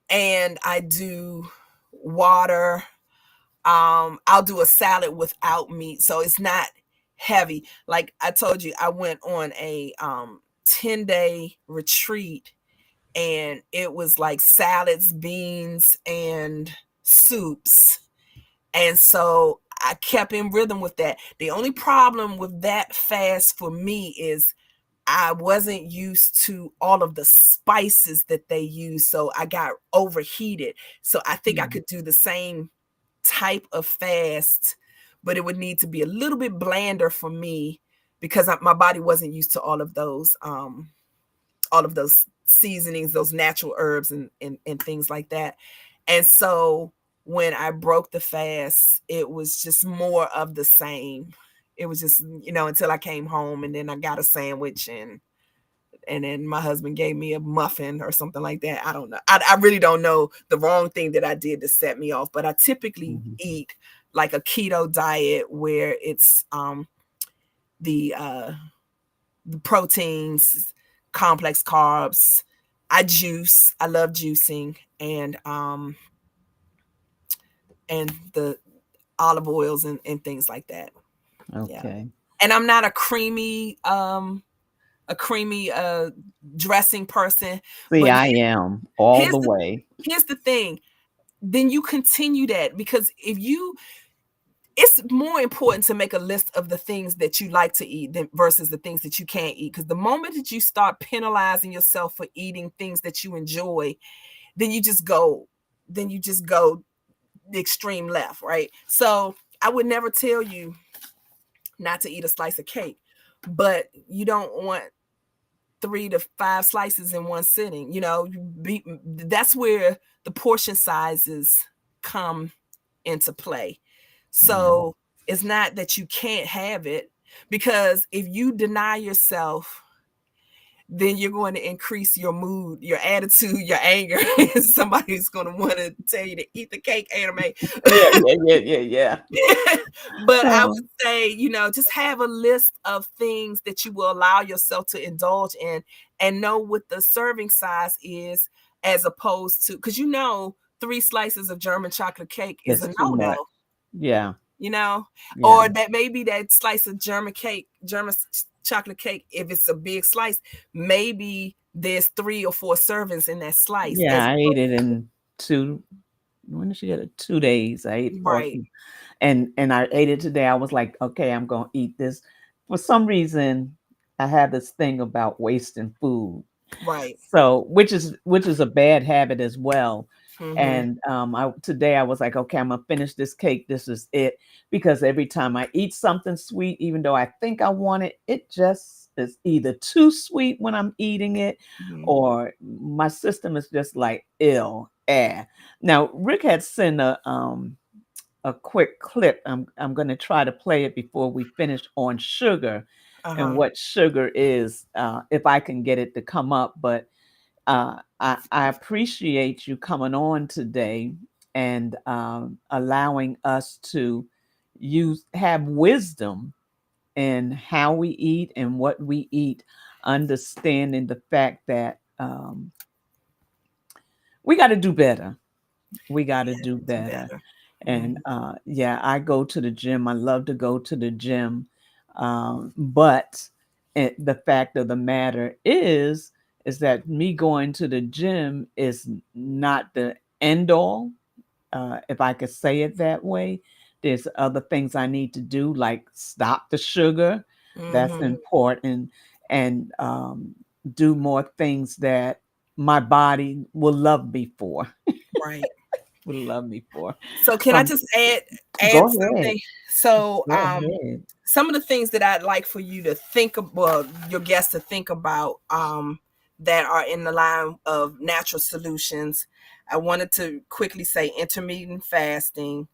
and I do water. I'll do a salad without meat, so it's not heavy. Like I told you, I went on a 10-day retreat, and it was like salads, beans, and soups. And so I kept in rhythm with that. The only problem with that fast for me is I wasn't used to all of the spices that they use, so I got overheated. So I think I mm, could do the same type of fast, but it would need to be a little bit blander for me because my body wasn't used to all of those seasonings, those natural herbs and things like that. And so when I broke the fast, it was just more of the same. It was just, until I came home, and then I got a sandwich, and then my husband gave me a muffin or something like that. I don't know. I really don't know the wrong thing that I did to set me off, but I typically Mhm. eat like a keto diet where it's the proteins, complex carbs. I juice. I love juicing, and the olive oils and things like that. Yeah. Okay. And I'm not a creamy dressing person, See, but I am all here's the the way. here's the thing. Then you continue that, because it's more important to make a list of the things that you like to eat than versus the things that you can't eat. Because the moment that you start penalizing yourself for eating things that you enjoy, then you just go, the extreme left, right? So I would never tell you not to eat a slice of cake, but you don't want 3 to 5 slices in one sitting. That's where the portion sizes come into play. Yeah. So it's not that you can't have it, because if you deny yourself, then you're going to increase your mood, your attitude, your anger. Somebody's going to want to tell you to eat the cake, anime. Yeah, yeah, yeah, yeah, yeah. But I Oh, would say, just have a list of things that you will allow yourself to indulge in, and know what the serving size is, as opposed to, because 3 slices of German chocolate cake is it's a too no-no, much. Yeah, you know, yeah, or that maybe that slice of German chocolate cake, if it's a big slice, maybe there's 3 or 4 servings in that slice, yeah. as I ate it in two. When did she get it? 2 days. I ate right, portion, and I ate it today. I was like, okay, I'm gonna eat this. For some reason, I have this thing about wasting food. right. So, which is a bad habit as well. Mm-hmm. And I today I was like, okay, I'm gonna finish this cake. This is it, because every time I eat something sweet, even though I think I want it, it just is either too sweet when I'm eating it, Mm-hmm. or my system is just like ill. Now Rick had sent a quick clip. I'm going to try to play it before we finish, on sugar and Uh-huh. what sugar is, if I can get it to come up. But I appreciate you coming on today and allowing us to have wisdom in how we eat and what we eat, understanding the fact that we got to do better. We got to do Do better. better. And Mhm. yeah, I go to the gym. I love to go to the gym. But the fact of the matter is that me going to the gym is not the end all, if I could say it that way. There's other things I need to do, like stop the sugar. That's Mhm. important. And do more things that my body will love me for. Right. Will love me for. So can So I just add go ahead. something? So Go ahead. some of the things that I'd like for you to think of, well, your guests to think about, that are in the line of natural solutions. I wanted to quickly say intermittent fasting,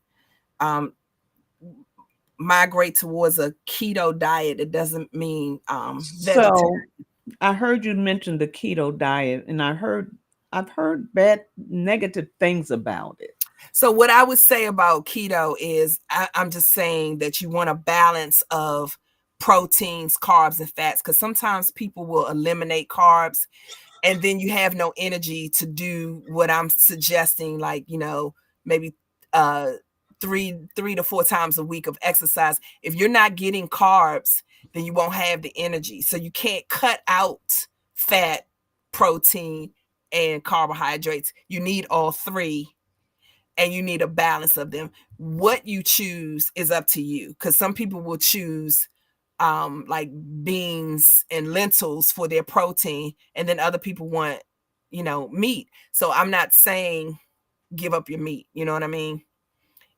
um, migrate towards a keto diet. It doesn't mean vegetarian. So I heard you mention the keto diet, and I've heard bad negative things about it. So what I would say about keto is I'm just saying that you want a balance of proteins, carbs, and fats, because sometimes people will eliminate carbs and then you have no energy to do what I'm suggesting, like, maybe uh 3 to 4 times a week of exercise. If you're not getting carbs, then you won't have the energy. So you can't cut out fat, protein, and carbohydrates. You need all three, and you need a balance of them. What you choose is up to you, because some people will choose like beans and lentils for their protein, and then other people want meat. So I'm not saying give up your meat, you know what I mean?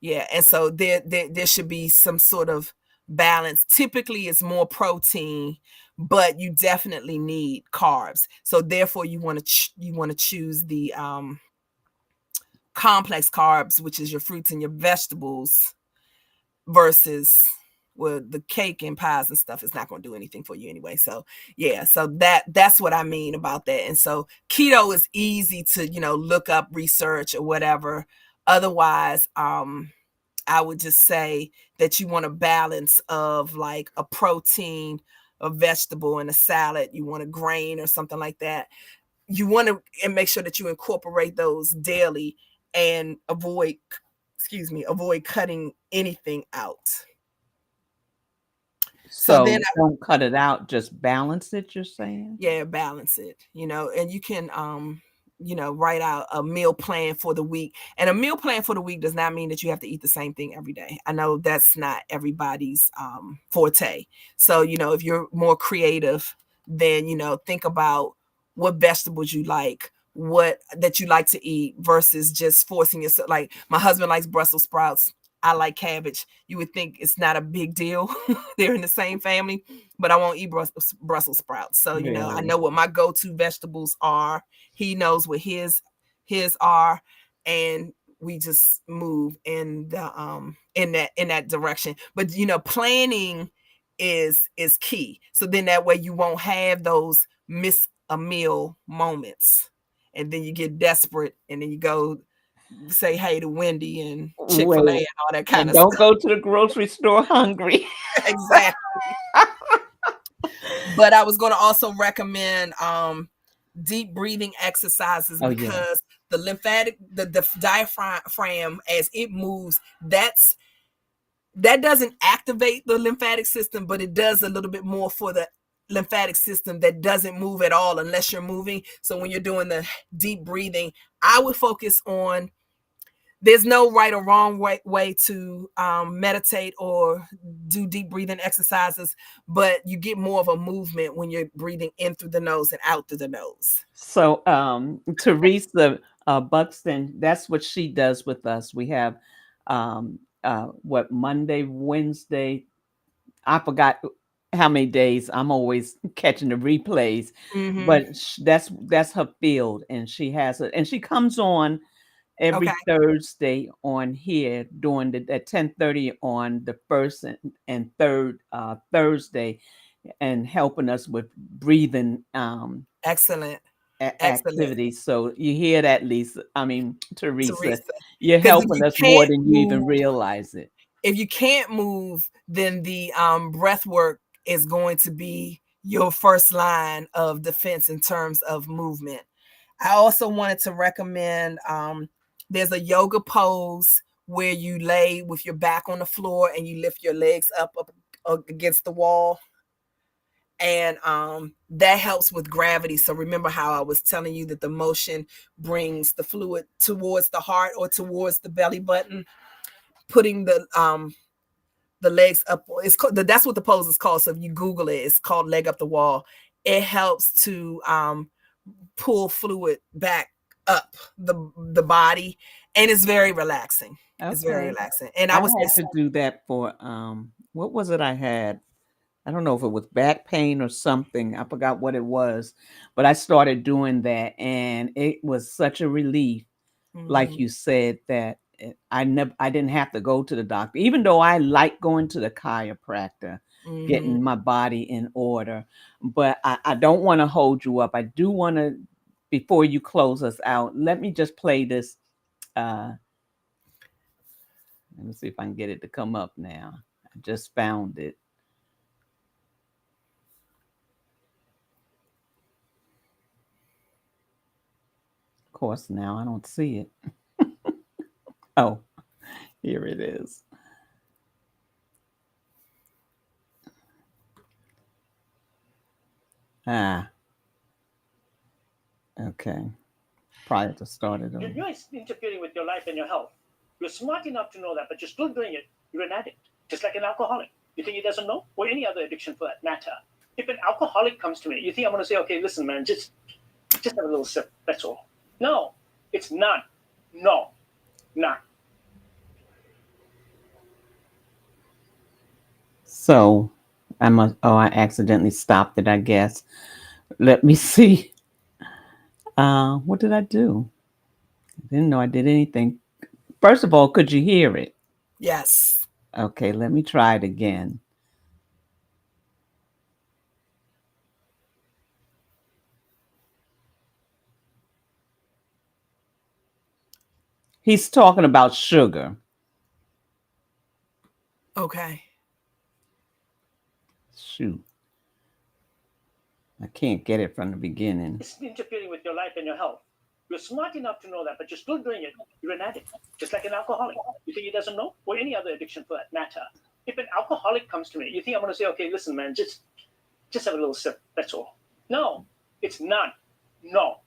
Yeah. And so there should be some sort of balance. Typically it's more protein, but you definitely need carbs. So therefore you want to choose the complex carbs, which is your fruits and your vegetables, versus well, the cake and pies and stuff is not going to do anything for you anyway. So yeah, so that's what I mean about that. And so keto is easy to, look up, research or whatever. Otherwise, I would just say that you want a balance of like a protein, a vegetable, and a salad. You want a grain or something like that. You want to and make sure that you incorporate those daily and avoid cutting anything out. So then, So don't cut it out, just balance it, you're saying? yeah, balance it, and you can, write out a meal plan for the week. And a meal plan for the week does not mean that you have to eat the same thing every day. I know that's not everybody's forte. So, if you're more creative, then, think about what vegetables you like, what that you like to eat versus just forcing yourself. Like my husband likes Brussels sprouts. I like cabbage. You would think it's not a big deal. They're in the same family, but I won't eat Brussels sprouts. So, I Really? know what my go-to vegetables are. He knows what his are, and we just move in the in that direction. But planning is key. So then that way you won't have those miss a meal moments. And then you get desperate and then you go say hey to Wendy and Chick-fil-A Wait, and all that kind and of don't stuff. go to the grocery store hungry. Exactly. But I was going to also recommend deep breathing exercises Oh, yeah. because the lymphatic, the diaphragm, as it moves, that doesn't activate the lymphatic system, but it does a little bit more for the lymphatic system that doesn't move at all unless you're moving. So when you're doing the deep breathing, I would focus on, there's no right or wrong way to meditate or do deep breathing exercises, but you get more of a movement when you're breathing in through the nose and out through the nose. So, Teresa Buxton, that's what she does with us. We have what, Monday, Wednesday. I forgot how many days. I'm always catching the replays, Mm-hmm. but that's her field, and she has it, and she comes on Okay. every Thursday on here during the at 10:30 on the first and third Thursday, and helping us with breathing Excellent. Excellent. activities. So you hear that, Lisa? I mean, Teresa, Teresa. you're Because if helping you us more can't than you move, even realize it. then the breath work is going to be your first line of defense in terms of movement. I also wanted to recommend, there's a yoga pose where you lay with your back on the floor and you lift your legs up against the wall. And that helps with gravity. So remember how I was telling you that the motion brings the fluid towards the heart or towards the belly button. Putting the legs up, that's what the pose is called. So if you Google it, it's called leg up the wall. It helps to pull fluid back up the body, and it's very relaxing. It's very Okay. relaxing. And I I was had to do that for what was it I had? I don't know if it was back pain or something. I forgot what it was, but I started doing that and it was such a relief, like mm-hmm, you said, that I didn't have to go to the doctor, even though I like going to the chiropractor, mm-hmm. getting my body in order. But I don't want to hold you up. I do want to, before you close us out, let me just play this. Uh, Let me see if I can get it to come up now. I just found it. Of course, now I don't see it. Oh, here it is. Ah, okay. Probably to start it over. You're interfering with your life and your health. You're smart enough to know that, but you're still doing it. You're an addict, just like an alcoholic. You think he doesn't know? Or any other addiction for that matter. If an alcoholic comes to me, you think I'm going to say, okay, listen, man, just have a little sip. That's all. No, it's none. No, none. So I must, oh, I accidentally stopped it, I guess. Let me see. What did I do? I didn't know I did anything. First of all, could you hear it? Yes. Okay, let me try it again. He's talking about sugar. Okay. Shoot, I can't get it from the beginning. It's interfering with your life and your health. You're smart enough to know that, but you're still doing it. You're an addict, just like an alcoholic. You think he doesn't know? Or any other addiction for that matter. If an alcoholic comes to me, you think I'm going to say, okay, listen, man, just have a little sip. That's all. No, it's none. No,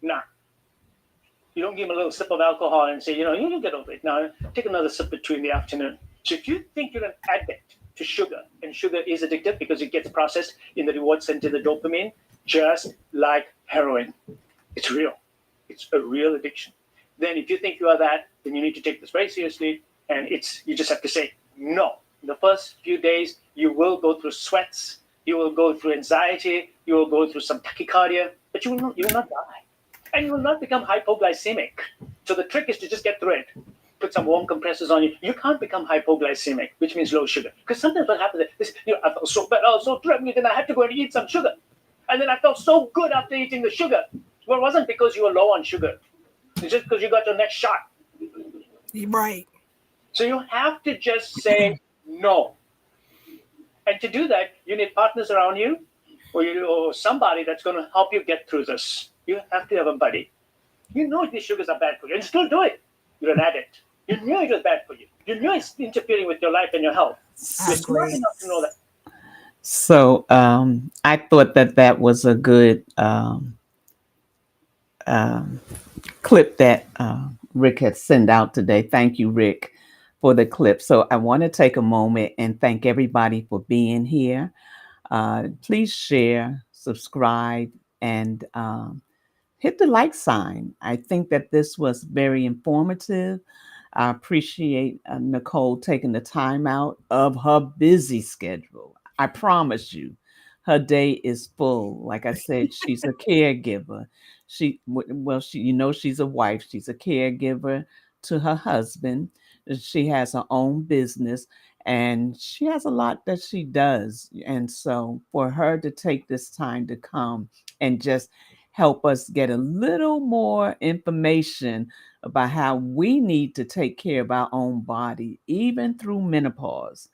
none. You don't give him a little sip of alcohol and say, you get over it. Now, take another sip between the afternoon. So if you think you're an addict to sugar, and sugar is addictive because it gets processed in the reward center, the dopamine, just like heroin. It's real. It's a real addiction. Then if you think you are that, then you need to take this very seriously, and you just have to say no. In the first few days, you will go through sweats, you will go through anxiety, you will go through some tachycardia, but you will not die. And you will not become hypoglycemic. So the trick is to just get through it. Put some warm compressors on you. You can't become hypoglycemic, which means low sugar. Because sometimes what happens is, I felt so bad, I was so trembling, then I had to go and eat some sugar. And then I felt so good after eating the sugar. Well, it wasn't because you were low on sugar. It's just because you got your next shot. Right. So you have to just say no. And to do that, you need partners around you, or somebody that's going to help you get through this. You have to have a buddy. You know these sugars are bad for you, and still do it. You're an addict. You knew it was bad for you. You knew it's interfering with your life and your health. You're smart enough to know that. So I thought that was a good clip that Rick had sent out today. Thank you, Rick, for the clip. So I want to take a moment and thank everybody for being here. Please share, subscribe, and hit the like sign. I think that this was very informative. I appreciate Nicole taking the time out of her busy schedule. I promise you, her day is full. Like I said, she's a caregiver. She's a wife. She's a caregiver to her husband. She has her own business, and she has a lot that she does. And so, for her to take this time to come and just help us get a little more information about how we need to take care of our own body, even through menopause,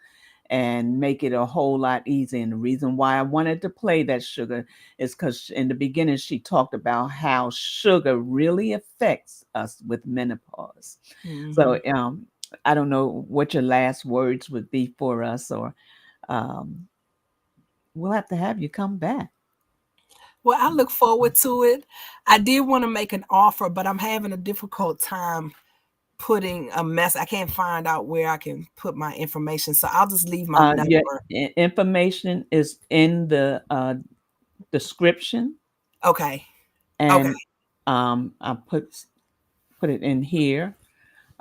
and make it a whole lot easier. And the reason why I wanted to play that sugar is because in the beginning, she talked about how sugar really affects us with menopause. Mm-hmm. So, I don't know what your last words would be for us, or we'll have to have you come back. Well, I look forward to it. I did want to make an offer, but I'm having a difficult time putting a mess. I can't find out where I can put my information. So I'll just leave my number. Your information is in the description. Okay. And I put it in here.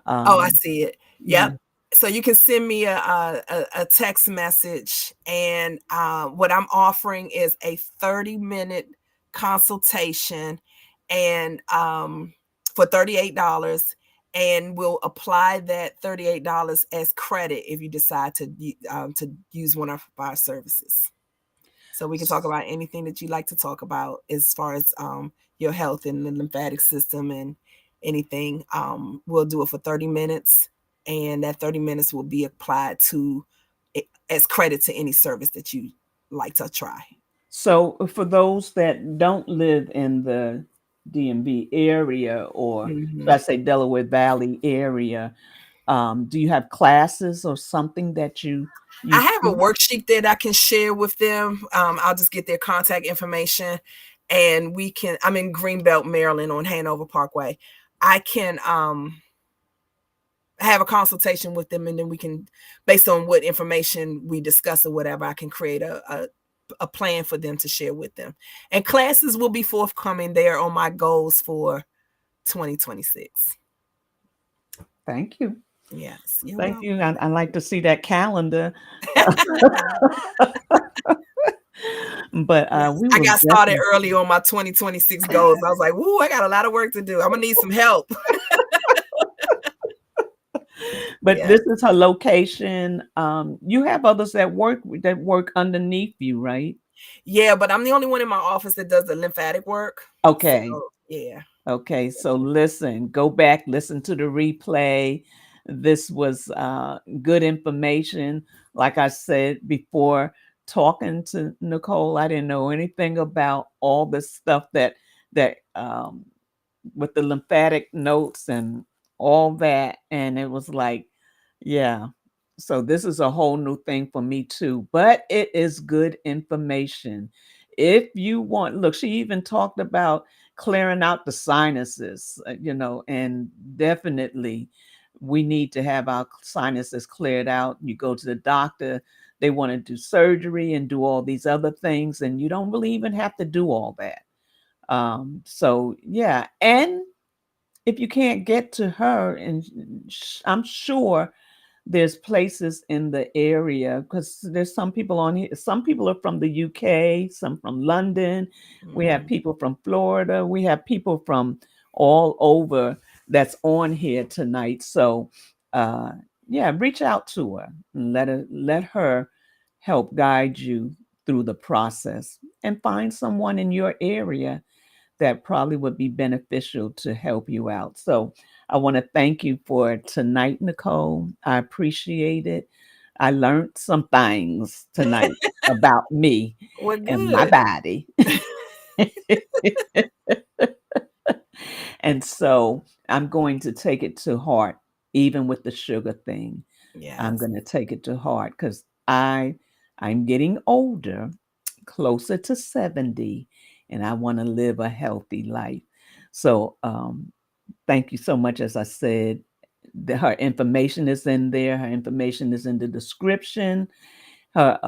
I see it. Yep. Yeah. So you can send me a text message, and what I'm offering is a 30-minute consultation, and for $38, and we'll apply that $38 as credit if you decide to use one of our services. So we can talk about anything that you like to talk about as far as your health and the lymphatic system and anything. We'll do it for 30 minutes, and that 30 minutes will be applied to as credit to any service that you like to try. So for those that don't live in the DMV area, or should I say Delaware Valley area, do you have classes or something that you I have a worksheet that I can share with them. I'll just get their contact information, and I'm in Greenbelt, Maryland on Hanover Parkway. I can have a consultation with them, and then we can, based on what information we discuss or whatever, I can create a plan for them to share with them. And classes will be forthcoming. They are on my goals for 2026. Thank you. Yes. Thank you. I like to see that calendar. But I got started early on my 2026 goals. I was like, "Woo, I got a lot of work to do. I'm gonna need some help." But Yeah. this is her location. You have others that work underneath you, right? Yeah, but I'm the only one in my office that does the lymphatic work. So Okay. yeah. Okay, so listen, go back, listen to the replay. This was good information. Like I said before, talking to Nicole, I didn't know anything about all the stuff that with the lymphatic notes and all that, and it was like, yeah. So this is a whole new thing for me too, but it is good information. If you want, look, she even talked about clearing out the sinuses, and definitely we need to have our sinuses cleared out. You go to the doctor, they want to do surgery and do all these other things, and you don't really even have to do all that. So yeah, and if you can't get to her, and I'm sure there's places in the area because there's some people on here. Some people are from the UK, some from London. We have Mhm. people from Florida. We have people from all over that's on here tonight. So, uh, yeah, reach out to her and let her help guide you through the process and find someone in your area that probably would be beneficial to help you out. So I want to thank you for tonight, Nicole. I appreciate it. I learned some things tonight about me Well, and my good. body. And so I'm going to take it to heart, even with the sugar thing. I'm Yes. going to take it to heart because I'm getting older, closer to 70, and I want to live a healthy life. So thank you so much. As I said, her information is in there. Her information is in the description. Her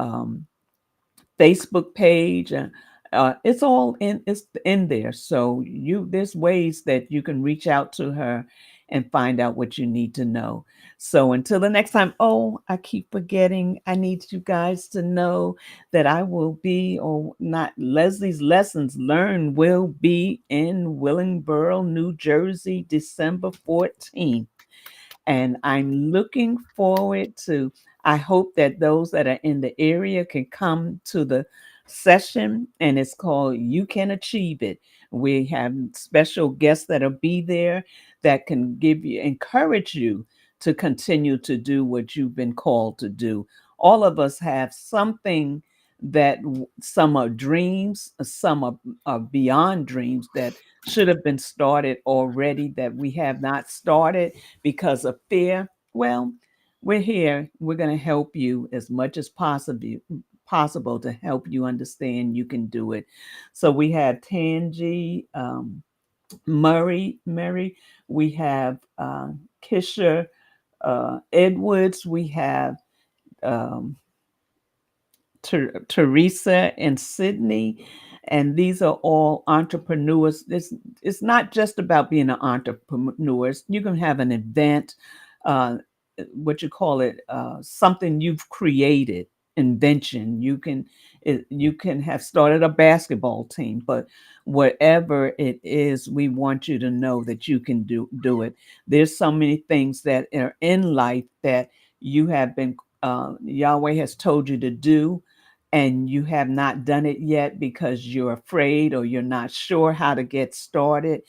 Facebook page. It's in there. So there's ways that you can reach out to her and find out what you need to know. So until the next time, oh, I keep forgetting. I need you guys to know that I will be, or not, Leslie's Lessons Learned will be in Willingboro, New Jersey, December 14th. And I'm looking forward to, I hope that those that are in the area can come to the session, and it's called You Can Achieve It. We have special guests that'll be there that can encourage you to continue to do what you've been called to do. All of us have something some are dreams, some are beyond dreams that should have been started already that we have not started because of fear. Well, we're here. We're going to help you as much as possible to help you understand you can do it. So we have Tangi, Mary. We have Kisha Edwards. We have um, Teresa and Sydney, and these are all entrepreneurs. It's not just about being an entrepreneur. You can have an event, uh, what you call it, something you've created, invention. You can have started a basketball team, but whatever it is, we want you to know that you can do it. There's so many things that are in life that you have been Yahweh has told you to do, and you have not done it yet because you're afraid or you're not sure how to get started.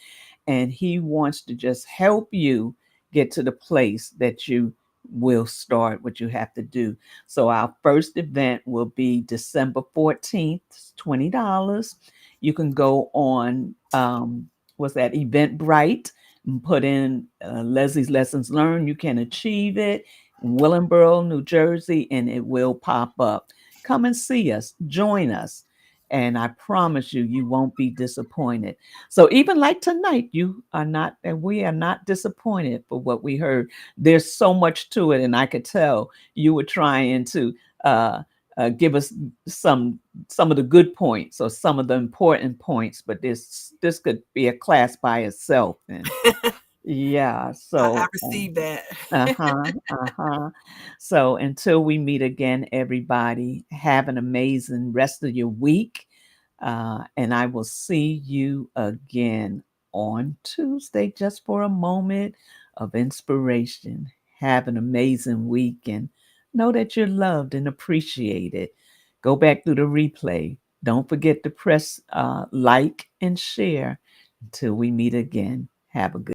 And He wants to just help you get to the place that you will start what you have to do. So, our first event will be December 14th, $20. You can go on, what's that, Eventbrite, and put in Leslie's Lessons Learned. You can achieve it in Willingboro, New Jersey, and it will pop up. Come and see us, join us, and I promise you, you won't be disappointed. So even like tonight, you are not, and we are not disappointed for what we heard. There's so much to it, and I could tell you were trying to uh, give us some some of the good points or some of the important points, but this could be a class by itself. And yeah, I so received that. uh-huh, uh-huh. So until we meet again, everybody, have an amazing rest of your week. And I will see you again on Tuesday just for a moment of inspiration. Have an amazing week and know that you're loved and appreciated. Go back through the replay. Don't forget to press like and share. Until we meet again, have a good